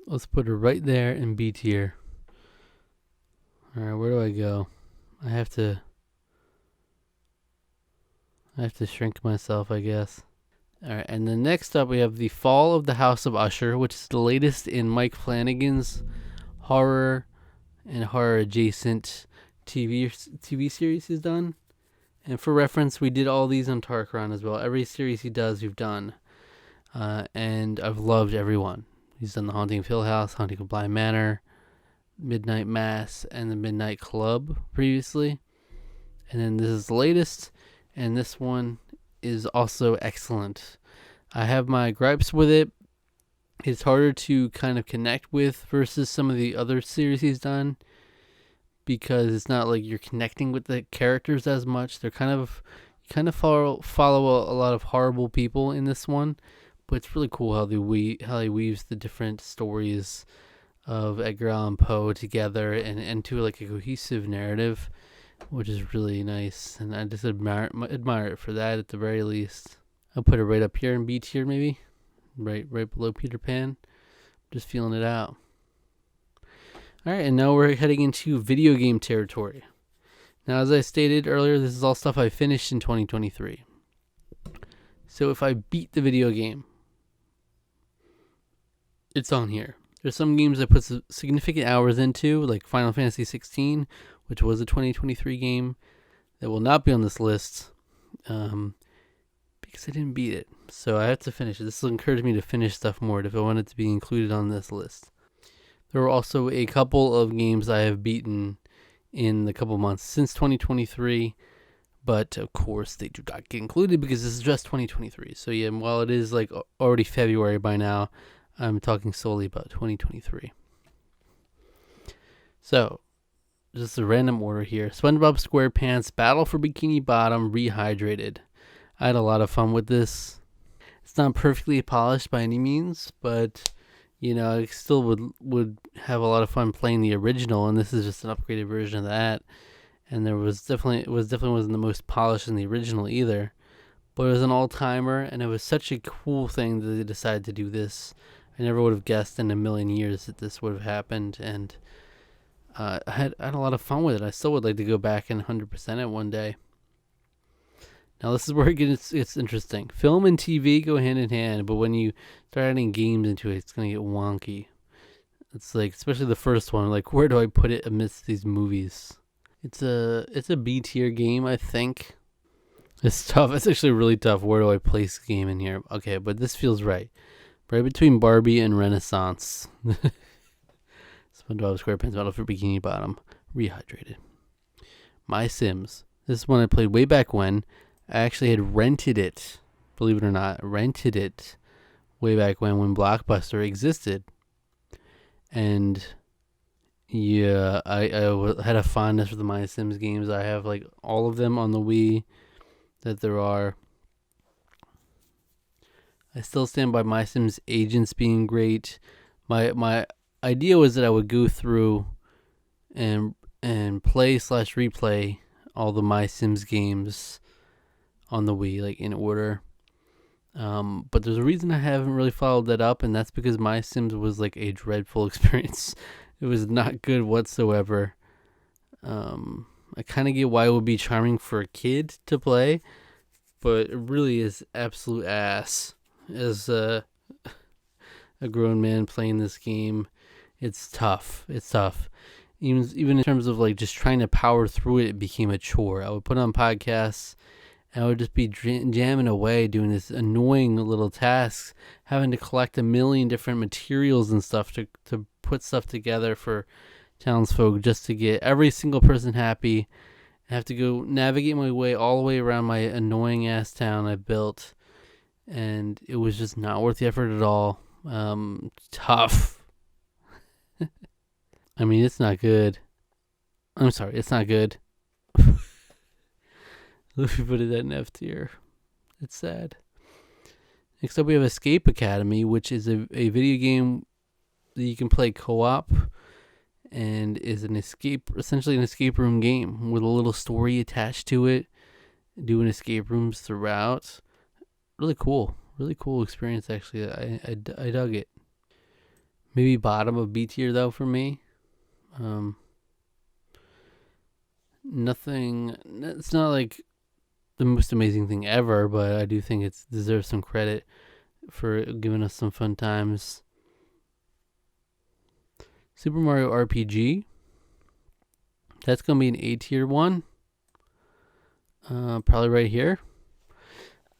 Let's put it right there in B tier. All right, where do I go? I have to shrink myself, I guess. All right, and then next up we have The Fall of the House of Usher, which is the latest in Mike Flanagan's horror and horror adjacent TV series he's done. And for reference, we did all these on Tarkron as well. Every series he does, we've done. And I've loved every one. He's done The Haunting of Hill House, Haunting of Bly Manor, Midnight Mass, and The Midnight Club previously. And then this is the latest, and this one is also excellent. I have my gripes with it. It's harder to kind of connect with versus some of the other series he's done, because it's not like you're connecting with the characters as much. They're kind of follow a lot of horrible people in this one, but it's really cool how he weaves the different stories of Edgar Allan Poe together and into like a cohesive narrative, which is really nice. And I just admire it for that at the very least. I'll put it right up here in B tier, maybe right below Peter Pan. Just feeling it out. All right, and now we're heading into video game territory. Now, as I stated earlier, this is all stuff I finished in 2023. So if I beat the video game, it's on here. There's some games I put significant hours into, like Final Fantasy 16, which was a 2023 game, that will not be on this list because I didn't beat it. So I have to finish it. This will encourage me to finish stuff more if I want it to be included on this list. There were also a couple of games I have beaten in the couple months since 2023, But of course, they do not get included because this is just 2023. So yeah, while it is like already February by now, I'm talking solely about 2023. So, just a random order here. SpongeBob SquarePants Battle for Bikini Bottom Rehydrated. I had a lot of fun with this. It's not perfectly polished by any means, but I still would have a lot of fun playing the original, and this is just an upgraded version of that. And it definitely wasn't the most polished in the original either, but it was an all-timer, and it was such a cool thing that they decided to do this. I never would have guessed in a million years that this would have happened, and I had a lot of fun with it. I still would like to go back and 100% it one day. Now this is where it's interesting. Film and TV go hand in hand, but when you start adding games into it, it's gonna get wonky. It's like, especially the first one, like, where do I put it amidst these movies? It's a B tier game, I think. It's tough. It's actually really tough. Where do I place the game in here? Okay, but this feels right. Right between Barbie and Renaissance. SpongeBob SquarePants Battle for Bikini Bottom Rehydrated. My Sims. This is one I played way back when. I actually had rented it. Believe it or not, rented it way back when Blockbuster existed. And yeah, I had a fondness for the My Sims games. I have like all of them on the Wii that there are. I still stand by My Sims Agents being great. My idea was that I would go through and play/replay all the My Sims games on the Wii, like in order. But there's a reason I haven't really followed that up, and that's because My Sims was like a dreadful experience. It was not good whatsoever. I kind of get why it would be charming for a kid to play, but it really is absolute ass as a grown man playing this game. It's tough. Even in terms of like just trying to power through it, it became a chore. I would put on podcasts, and I would just be jamming away doing this annoying little tasks, having to collect a million different materials and stuff to put stuff together for townsfolk just to get every single person happy. I have to go navigate my way all the way around my annoying ass town I built, and it was just not worth the effort at all. Tough. I mean, it's not good. I'm sorry, it's not good. Let me put it at an F tier. It's sad. Next up, we have Escape Academy, which is a video game that you can play co-op, and is essentially an escape room game with a little story attached to it, doing escape rooms throughout. Really cool experience, actually. I dug it. Maybe bottom of B tier though for me. Nothing. It's not like the most amazing thing ever, but I do think it deserves some credit for giving us some fun times. Super Mario RPG. That's gonna be an A tier one. Probably right here.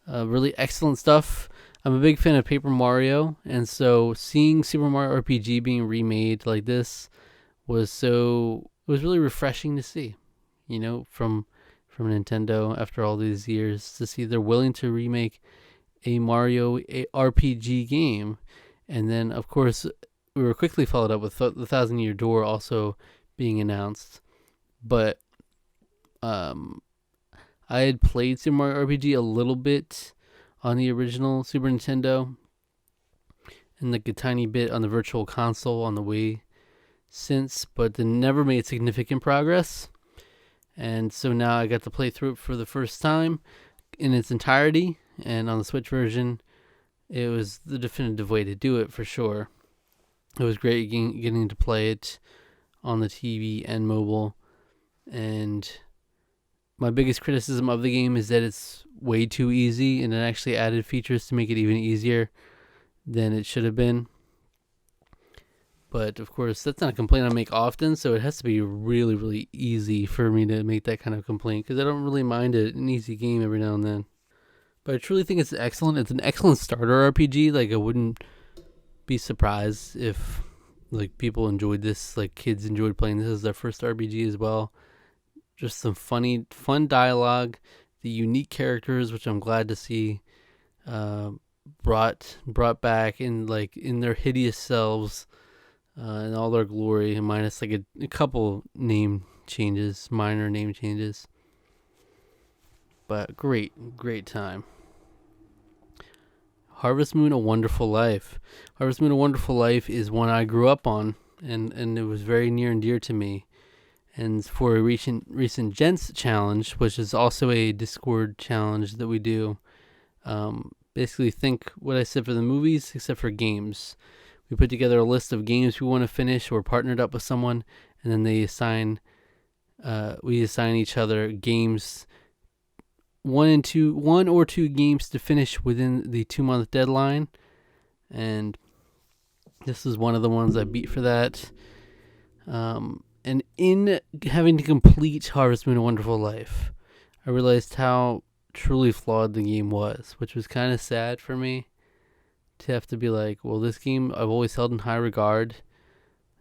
Really excellent stuff. I'm a big fan of Paper Mario, and so seeing Super Mario RPG being remade like this was really refreshing to see. From Nintendo after all these years, to see they're willing to remake a Mario RPG game. And then, of course, we were quickly followed up with the Thousand Year Door also being announced. But I had played Super Mario RPG a little bit on the original Super Nintendo, and like a tiny bit on the Virtual Console on the Wii since, but then never made significant progress. And so now I got to play through it for the first time in its entirety, and on the Switch version, it was the definitive way to do it for sure. It was great getting to play it on the TV and mobile, and my biggest criticism of the game is that it's way too easy, and it actually added features to make it even easier than it should have been. But, of course, that's not a complaint I make often, so it has to be really, really easy for me to make that kind of complaint, because I don't really mind an easy game every now and then. But I truly think it's excellent. It's an excellent starter RPG. Like, I wouldn't be surprised if, like, people enjoyed this, like, kids enjoyed playing this as their first RPG as well. just some fun dialogue, the unique characters, which I'm glad to see brought back in their hideous selves in all their glory, minus like a couple minor name changes. But great time. Harvest Moon: A Wonderful Life. Harvest Moon: A Wonderful Life is one I grew up on, and it was very near and dear to me. And for a recent Gents challenge, which is also a Discord challenge that we do, basically think what I said for the movies, except for games. We put together a list of games we want to finish. We're partnered up with someone, and then we assign each other games, one or two games to finish within the 2-month deadline. And this is one of the ones I beat for that. And in having to complete Harvest Moon: A Wonderful Life, I realized how truly flawed the game was, which was kind of sad for me to have to be like, well, this game I've always held in high regard.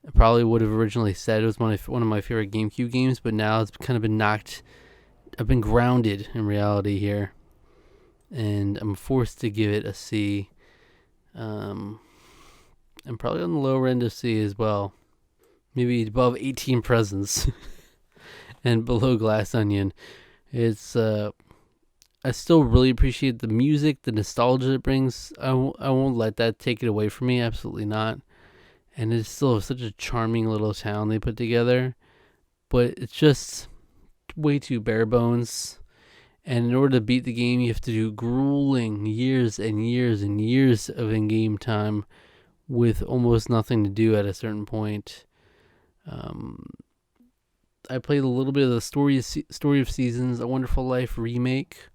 I probably would have originally said it was one of my favorite GameCube games, but now it's kind of been I've been grounded in reality here, and I'm forced to give it a C. I'm probably on the lower end of C as well. Maybe above 18 Presents and below Glass Onion. It's I still really appreciate the music, the nostalgia it brings. I won't let that take it away from me, absolutely not. And it's still such a charming little town they put together, but it's just way too bare bones. And in order to beat the game, you have to do grueling years and years and years of in-game time with almost nothing to do at a certain point. I played a little bit of the Story of Seasons: A Wonderful Life remake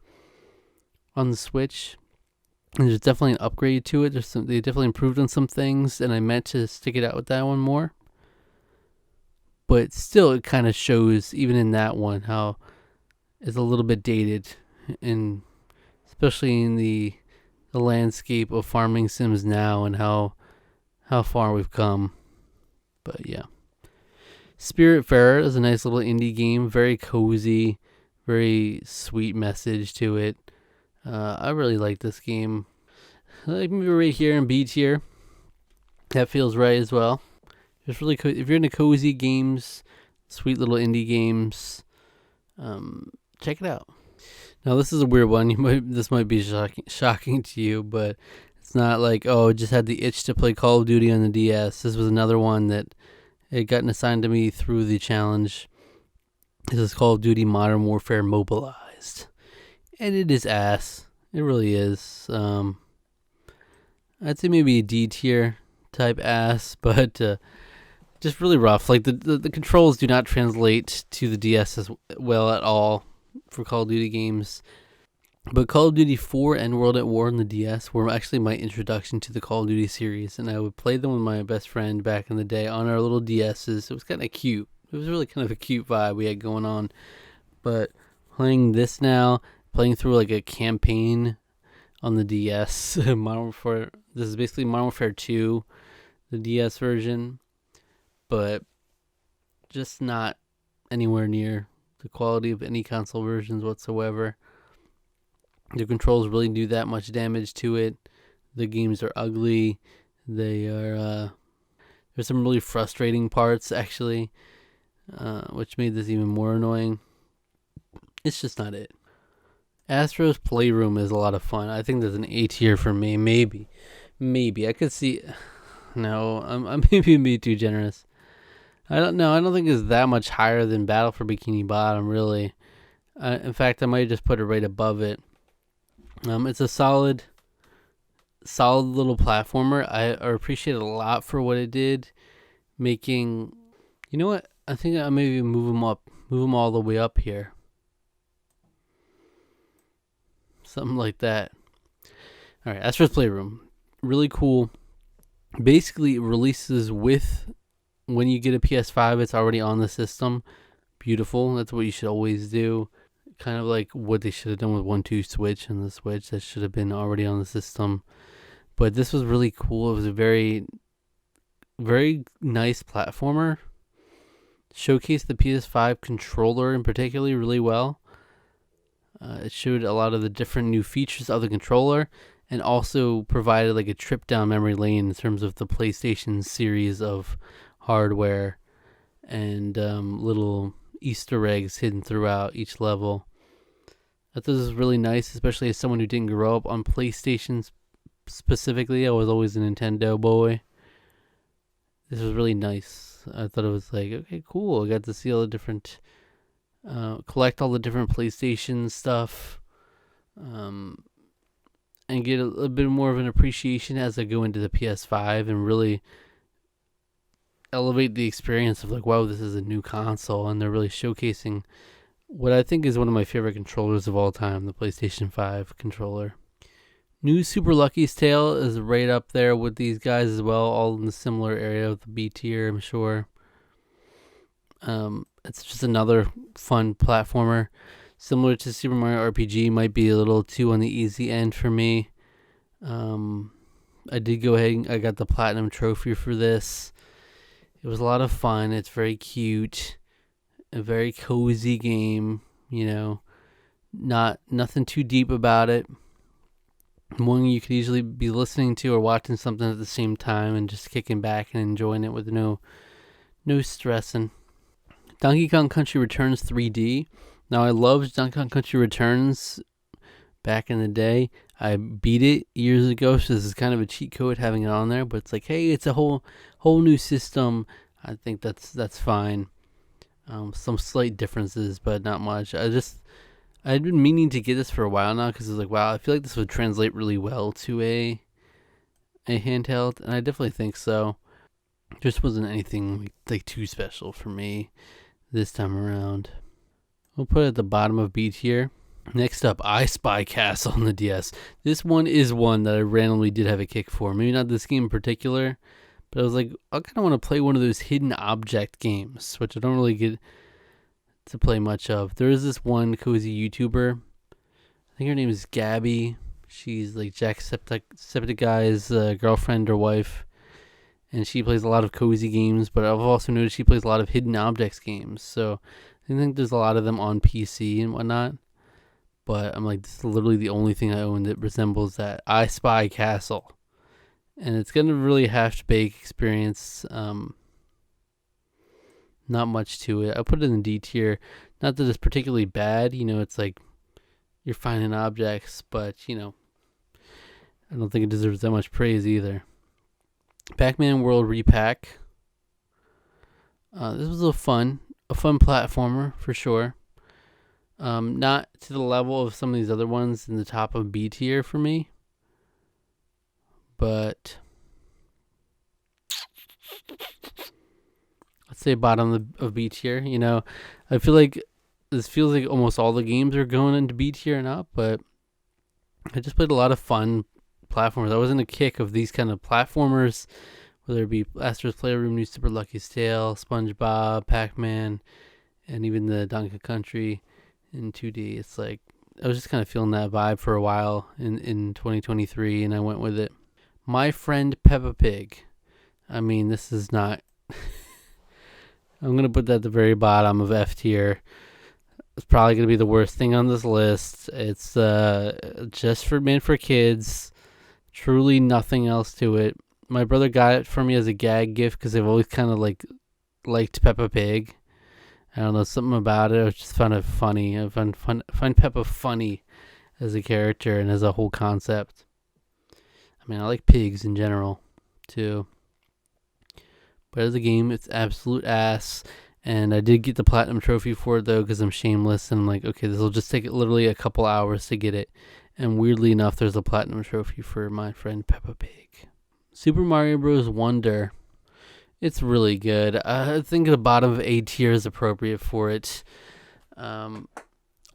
on the Switch. And there's definitely an upgrade to it. They definitely improved on some things, and I meant to stick it out with that one more. But still, it kind of shows, even in that one, how it's a little bit dated, and especially in the landscape of farming sims now, and how far we've come. But yeah. Spiritfarer is a nice little indie game, very cozy, very sweet message to it. I really like this game. Like maybe right here in B tier. That feels right as well. It's really if you're into cozy games, sweet little indie games, check it out. Now this is a weird one. This might be shocking to you, but it's not like, oh, just had the itch to play Call of Duty on the DS. This was another one that had gotten assigned to me through the challenge. This is Call of Duty Modern Warfare Mobilized. And it is ass. It really is. I'd say maybe a D tier type ass, but just really rough. Like the controls do not translate to the DS as well at all for Call of Duty games. But Call of Duty 4 and World at War on the DS were actually my introduction to the Call of Duty series, and I would play them with my best friend back in the day on our little DSs. It was kind of cute. It was really kind of a cute vibe we had going on. But playing this now, playing through like a campaign on the DS, Modern Warfare. This is basically Modern Warfare 2, the DS version, but just not anywhere near the quality of any console versions whatsoever. The controls really do that much damage to it. The games are ugly. They are. There's some really frustrating parts actually, which made this even more annoying. It's just not it. Astro's Playroom is a lot of fun. I think there's an A tier for me. Maybe I could see. No, I'm maybe being too generous. I don't know. I don't think it's that much higher than Battle for Bikini Bottom. Really. In fact, I might just put it right above it. It's a solid little platformer. I appreciate it a lot for what it did, making. You know what? I think I maybe move them all the way up here. Something like that. All right, Astro's Playroom, really cool. Basically, it releases with when you get a PS5. It's already on the system. Beautiful. That's what you should always do. Kind of like what they should have done with 1-2 Switch and the Switch. That should have been already on the system. But this was really cool. It was a very, very nice platformer. showcased the PS5 controller in particular really well. It showed a lot of the different new features of the controller, and also provided like a trip down memory lane in terms of the PlayStation series of hardware and little Easter eggs hidden throughout each level. I thought this was really nice, especially as someone who didn't grow up on PlayStation specifically. I was always a Nintendo boy. This was really nice. I thought it was like, okay, cool. I got to see all the different, collect all the different PlayStation stuff, and get a bit more of an appreciation as I go into the PS5 and really elevate the experience of like, wow, this is a new console, and they're really showcasing what I think is one of my favorite controllers of all time, the PlayStation 5 controller. New Super Lucky's Tale is right up there with these guys as well, all in the similar area of the B tier, I'm sure. It's just another fun platformer. Similar to Super Mario RPG, might be a little too on the easy end for me. I did go ahead and I got the Platinum Trophy for this. It was a lot of fun. It's very cute. A very cozy game, nothing too deep about it. One you could easily be listening to or watching something at the same time and just kicking back and enjoying it with no stressing. Donkey Kong Country Returns 3D. Now, I loved Donkey Kong Country Returns back in the day. I beat it years ago, so this is kind of a cheat code having it on there. But it's like, hey, it's a whole new system. I think that's fine. Some slight differences, but not much. I'd been meaning to get this for a while now because I was like, wow, I feel like this would translate really well to a handheld, and I definitely think so. Just wasn't anything like too special for me this time around. We'll put it at the bottom of B tier. Next up, I Spy Castle on the DS. This one is one that I randomly did have a kick for. Maybe not this game in particular, but I was like, I kind of want to play one of those hidden object games, which I don't really get to play much of. There is this one cozy YouTuber. I think her name is Gabby. She's like Jacksepticeye's girlfriend or wife. And she plays a lot of cozy games, but I've also noticed she plays a lot of hidden objects games. So I think there's a lot of them on PC and whatnot. But I'm like, this is literally the only thing I own that resembles that. I Spy Castle. And it's going to really half-baked experience. Not much to it. I put it in D tier. Not that it's particularly bad. It's like you're finding objects, but, I don't think it deserves that much praise either. Pac-Man World Repack. This was a fun platformer for sure. Not to the level of some of these other ones in the top of B tier for me. But let's say bottom of B tier. I feel like this feels like almost all the games are going into B tier and up, but I just played a lot of fun platformers. I was in a kick of these kind of platformers, whether it be Astro's Playroom, New Super Lucky's Tale, SpongeBob, Pac-Man, and even the Donkey Kong Country in 2D. It's like I was just kind of feeling that vibe for a while in 2023, and I went with it. My Friend Peppa Pig. I mean, this is not... I'm going to put that at the very bottom of F tier. It's probably going to be the worst thing on this list. It's just meant for kids. Truly nothing else to it. My brother got it for me as a gag gift because I've always kind of liked Peppa Pig. I don't know, something about it. I just found it funny. I find Peppa funny as a character and as a whole concept. I mean, I like pigs in general, too. But as a game, it's absolute ass. And I did get the Platinum Trophy for it, though, because I'm shameless. And I'm like, okay, this will just take literally a couple hours to get it. And weirdly enough, there's a Platinum Trophy for My Friend Peppa Pig. Super Mario Bros. Wonder. It's really good. I think the bottom of A tier is appropriate for it.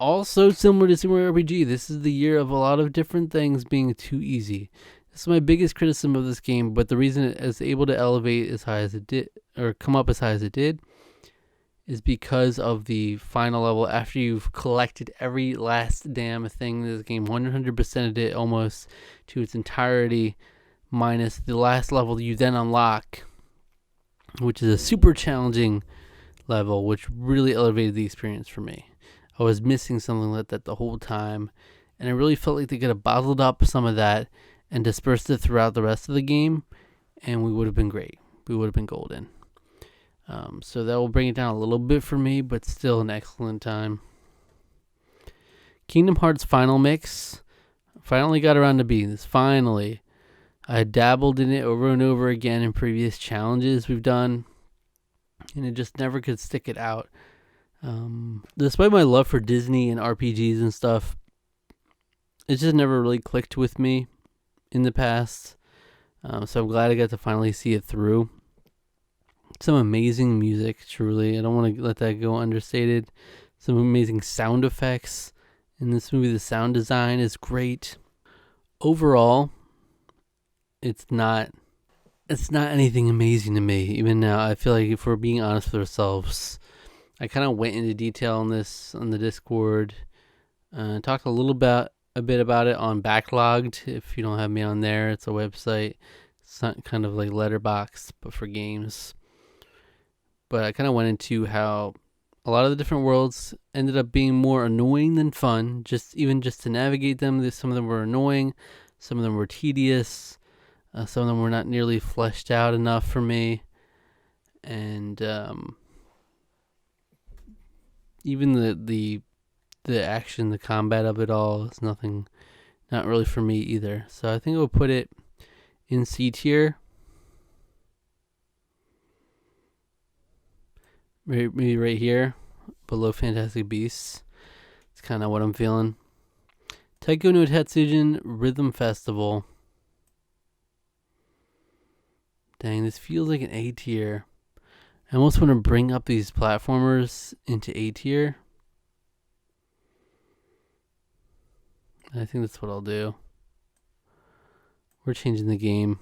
Also, similar to Super Mario RPG, this is the year of a lot of different things being too easy. This is my biggest criticism of this game, but the reason it is able to elevate as high as it did, or come up as high as it did, is because of the final level. After you've collected every last damn thing in this game, 100%ed it almost to its entirety, minus the last level you then unlock, which is a super challenging level, which really elevated the experience for me. I was missing something like that the whole time, and I really felt like they could have bottled up some of that and dispersed it throughout the rest of the game, and we would have been great. We would have been golden. So that will bring it down a little bit for me, but still an excellent time. Kingdom Hearts Final Mix. Finally got around to beating this. Finally. I dabbled in it over and over again in previous challenges we've done, and it just never could stick it out. Despite my love for Disney and RPGs and stuff, it just never really clicked with me in the past. So I'm glad I got to finally see it through. Some amazing music, truly. I don't want to let that go understated. Some amazing sound effects in this movie. The sound design is great. Overall, it's not anything amazing to me. Even now, I feel like if we're being honest with ourselves, I kind of went into detail on this on the Discord. Talked a bit about it on Backlogged. If you don't have me on there, it's a website. It's not kind of like Letterboxd, but for games. But I kind of went into how a lot of the different worlds ended up being more annoying than fun. Just to navigate them, some of them were annoying, some of them were tedious, some of them were not nearly fleshed out enough for me, and even the action, the combat of it all is not really for me either. So I think I would put it in C tier. Maybe right here, below Fantastic Beasts. It's kind of what I'm feeling. Taiko no Tatsujin Rhythm Festival. Dang, this feels like an A tier. I almost want to bring up these platformers into A tier. I think that's what I'll do. We're changing the game.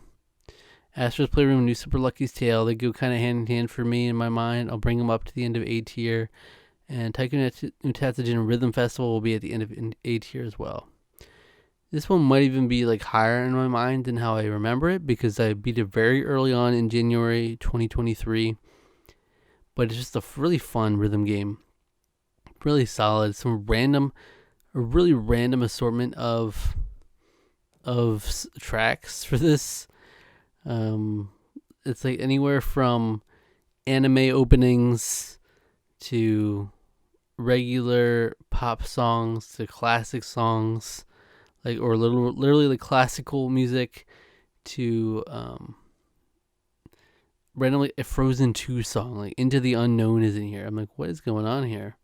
Astro's Playroom, New Super Lucky's Tale, they go kind of hand in hand for me in my mind. I'll bring them up to the end of A tier. And Taiko no Tatsujin Rhythm Festival will be at the end of A tier as well. This one might even be like higher in my mind than how I remember it, because I beat it very early on in January 2023. But it's just a really fun rhythm game. Really solid. A really random assortment of tracks for this. It's like anywhere from anime openings to regular pop songs to classic songs, like, or literally like classical music to randomly a Frozen 2 song, like Into the Unknown is in here. I'm like, what is going on here?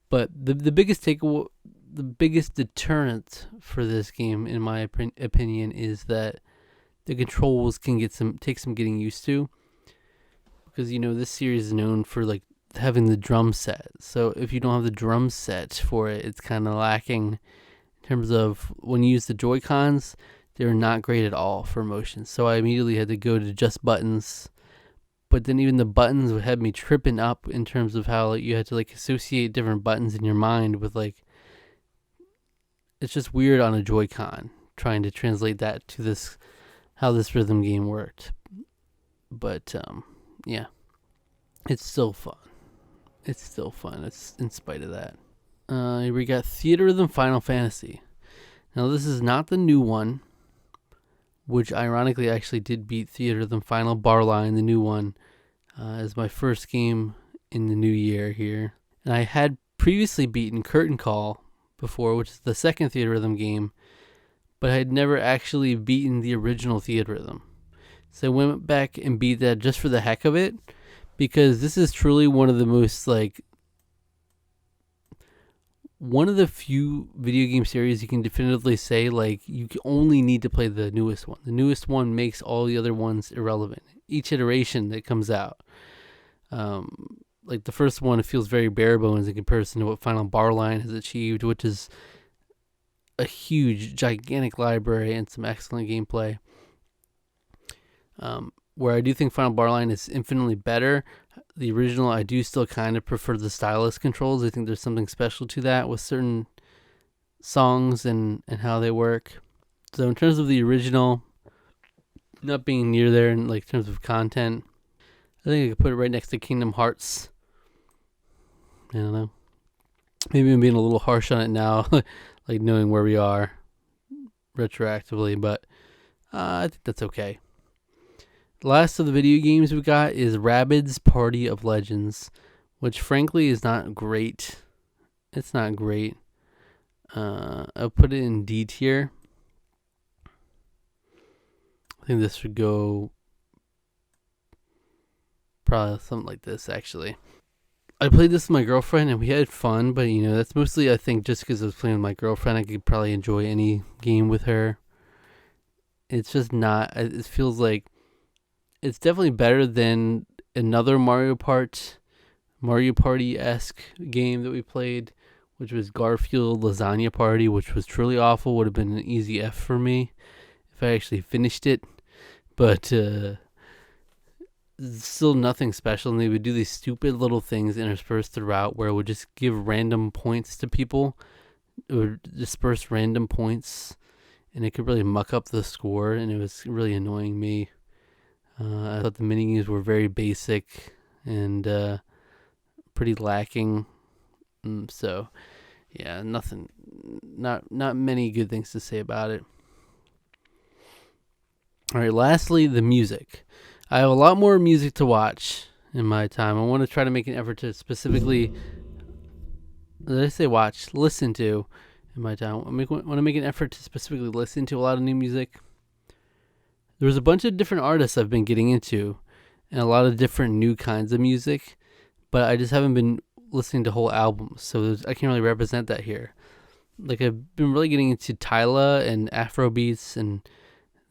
But the biggest takeaway, the biggest deterrent for this game, in my opinion, is that the controls can take some getting used to, because this series is known for like having the drum set. So if you don't have the drum set for it, it's kind of lacking in terms of when you use the Joy-Cons. They're not great at all for motion. So I immediately had to go to just buttons. But then even the buttons had me tripping up in terms of how you had to like associate different buttons in your mind with like, it's just weird on a Joy-Con trying to translate that to this, how this rhythm game worked. But yeah, it's still fun. It's in spite of that. We got Theatrhythm Final Fantasy. Now this is not the new one, which ironically actually did beat Theatrhythm Final Barline, the new one, as my first game in the new year here. And I had previously beaten Curtain Call before, which is the second Theatrhythm game, but I had never actually beaten the original Theatrhythm. So I went back and beat that just for the heck of it, because this is truly one of the most one of the few video game series you can definitively say like you only need to play the newest one. The newest one makes all the other ones irrelevant. Each iteration that comes out, like the first one, it feels very bare bones in comparison to what Final Barline has achieved, which is a huge, gigantic library and some excellent gameplay. Where I do think Final Barline is infinitely better, the original, I do still kind of prefer the stylus controls. I think there's something special to that with certain songs and how they work. So in terms of the original, not being near there in like terms of content, I think I could put it right next to Kingdom Hearts I don't know. Maybe I'm being a little harsh on it now, like knowing where we are retroactively, but I think that's okay. Last of the video games we got is Rabbids Party of Legends, which frankly is not great. It's not great. I'll put it in D tier. I think this would go probably something like this, actually. I played this with my girlfriend and we had fun, but that's mostly, I think, just because I was playing with my girlfriend. I could probably enjoy any game with her. It's just not, it feels like it's definitely better than another Mario Party-esque game that we played, which was Garfield Lasagna Party, which was truly awful. Would have been an easy F for me if I actually finished it. But still nothing special. And they would do these stupid little things interspersed throughout where it would just give random points to people. It would disperse random points, and it could really muck up the score, and it was really annoying me. I thought the minigames were very basic and pretty lacking. So, yeah, not many good things to say about it. All right, lastly, the music. I have a lot more music to watch in my time. I want to try to make an effort to specifically, did I say watch? Listen to in my time. I want to make an effort to specifically listen to a lot of new music. There's a bunch of different artists I've been getting into and a lot of different new kinds of music, but I just haven't been listening to whole albums, so I can't really represent that here. Like, I've been really getting into Tyla and Afrobeats and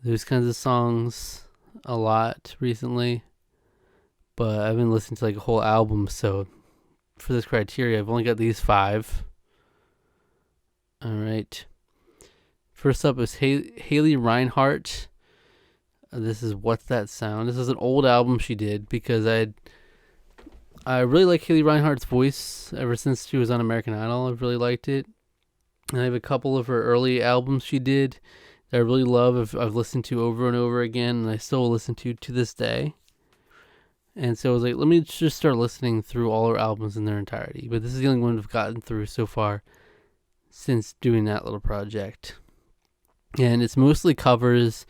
those kinds of songs a lot recently, but I've been listening to like a whole album, so for this criteria I've only got these 5. All right, first up is Haley Reinhart. This is What's That Sound. This is an old album she did because I really like Haley Reinhart's voice ever since she was on American Idol. I've really liked it, and I have a couple of her early albums she did that I really love. I've listened to over and over again, and I still listen to this day. And so I was like, let me just start listening through all her albums in their entirety. But this is the only one I've gotten through so far since doing that little project. And it's mostly covers,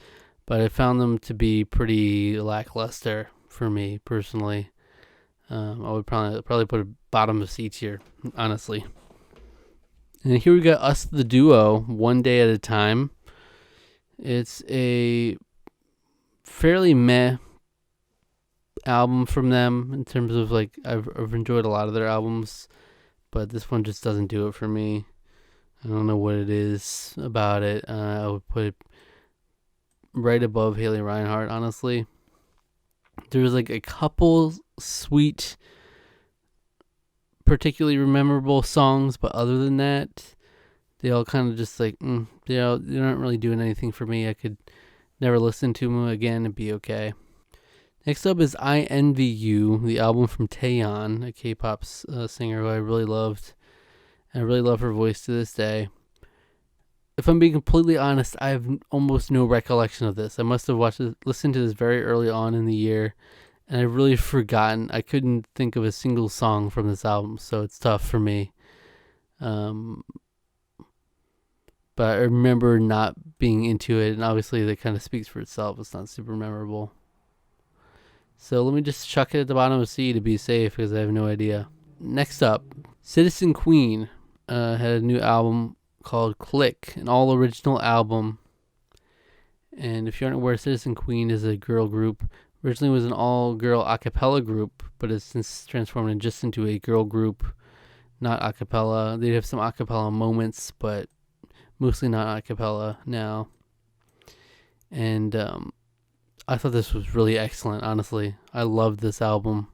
but I found them to be pretty lackluster for me personally. I would probably put a bottom of C tier, honestly. And here we got Us the Duo, One Day at a Time. It's a fairly meh album from them in terms of like I've enjoyed a lot of their albums, but this one just doesn't do it for me. I don't know what it is about it. I would put it right above Haley Reinhart, honestly. There's like a couple sweet, particularly memorable songs, but other than that, they all kind of just like, they're not really doing anything for me. I could never listen to them again and be okay. Next up is I Envy You, the album from Taeyeon, a K-pop singer who I really loved. I really love her voice to this day. If I'm being completely honest, I have almost no recollection of this. I must have listened to this very early on in the year, and I've really forgotten. I couldn't think of a single song from this album, so it's tough for me. But I remember not being into it, and obviously that kind of speaks for itself. It's not super memorable. So let me just chuck it at the bottom of C to be safe, because I have no idea. Next up, Citizen Queen had a new album called Click, an all-original album. And if you aren't aware, Citizen Queen is a girl group. Originally was an all-girl a cappella group, but it's since transformed into a girl group, not a cappella. They have some a cappella moments, but mostly not a cappella now. And I thought this was really excellent, honestly. I loved this album.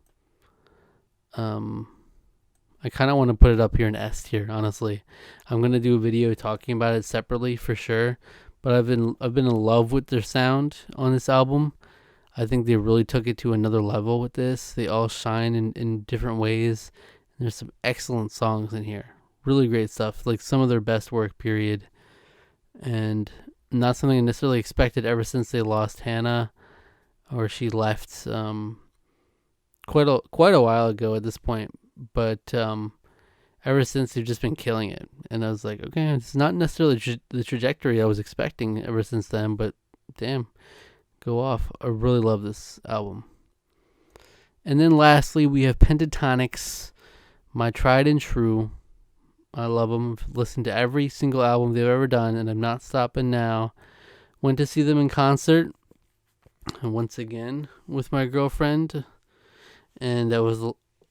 I kind of want to put it up here in S tier, honestly. I'm going to do a video talking about it separately for sure, but I've been in love with their sound on this album. I think they really took it to another level with this. They all shine in different ways. There's some excellent songs in here. Really great stuff. Like some of their best work, period. And not something I necessarily expected ever since they lost Hannah, or she left quite a while ago at this point. But ever since they've just been killing it. And I was like, okay, it's not necessarily the trajectory I was expecting ever since then, but damn, go off. I really love this album. And then lastly, we have Pentatonix, my tried and true. I love them. I've listened to every single album they've ever done, and I'm not stopping now. Went to see them in concert, and once again with my girlfriend, and that was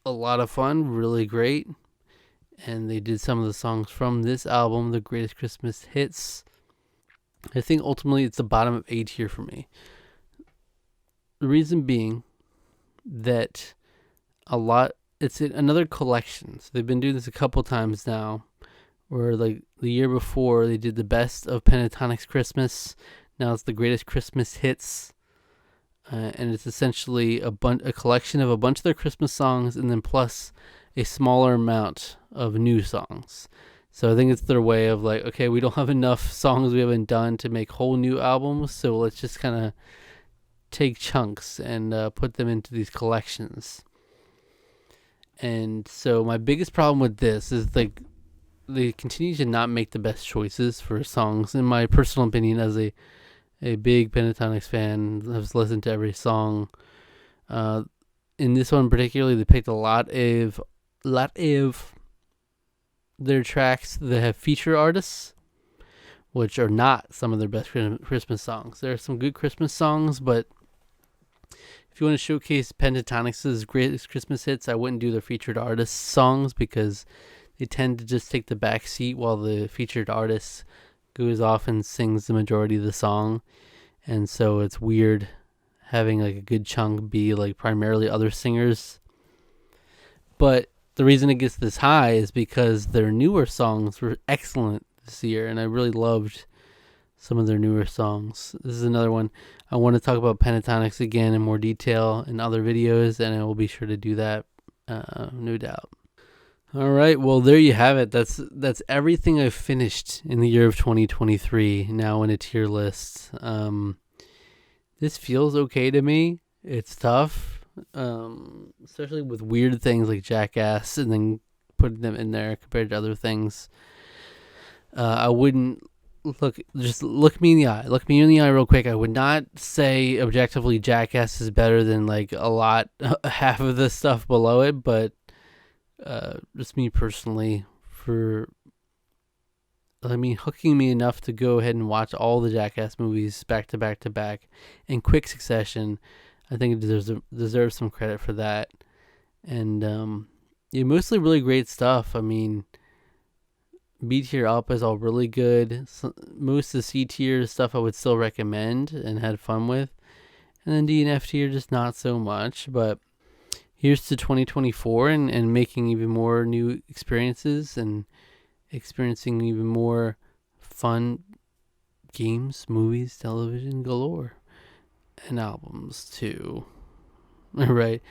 a lot of fun, really great. And they did some of the songs from this album, The Greatest Christmas Hits. I think ultimately it's the bottom of A tier for me. The reason being that it's another collection. So they've been doing this a couple times now, where like the year before they did the best of Pentatonix Christmas. Now it's the Greatest Christmas Hits. And it's essentially a collection of a bunch of their Christmas songs, and then plus a smaller amount of new songs. So I think it's their way of like, okay, we don't have enough songs we haven't done to make whole new albums, so let's just kind of take chunks and put them into these collections. And so my biggest problem with this is like they continue to not make the best choices for songs, in my personal opinion, as a big Pentatonix fan. I've listened to every song. In this one particularly, they picked a lot of their tracks that have feature artists, which are not some of their best Christmas songs. There are some good Christmas songs, but if you want to showcase Pentatonix's greatest Christmas hits, I wouldn't do their featured artist songs, because they tend to just take the back seat while the featured artist goes off and sings the majority of the song. And so it's weird having like a good chunk be like primarily other singers. But the reason it gets this high is because their newer songs were excellent this year, and I really loved some of their newer songs. This is another one. I want to talk about Pentatonix again in more detail in other videos, and I will be sure to do that, no doubt. All right, well, there you have it. That's everything I've finished in the year of 2023, now in a tier list. This feels okay to me. It's tough, especially with weird things like Jackass and then putting them in there compared to other things. I wouldn't look me in the eye. Look me in the eye real quick. I would not say objectively Jackass is better than like half of the stuff below it, but just me personally, hooking me enough to go ahead and watch all the Jackass movies back to back to back in quick succession. I think it deserves some credit for that. And mostly really great stuff. I mean, B tier up is all really good. Most of the C tier stuff I would still recommend and had fun with. And then D and F tier just not so much. But here's to 2024 and making even more new experiences and experiencing even more fun games, movies, television galore, and albums too. All right,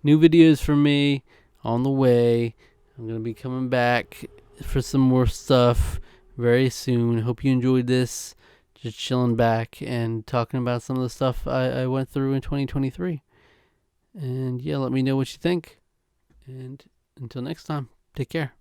new videos from me on the way. I'm going to be coming back for some more stuff very soon. Hope you enjoyed this. Just chilling back and talking about some of the stuff I went through in 2023. And yeah, let me know what you think. And until next time, take care.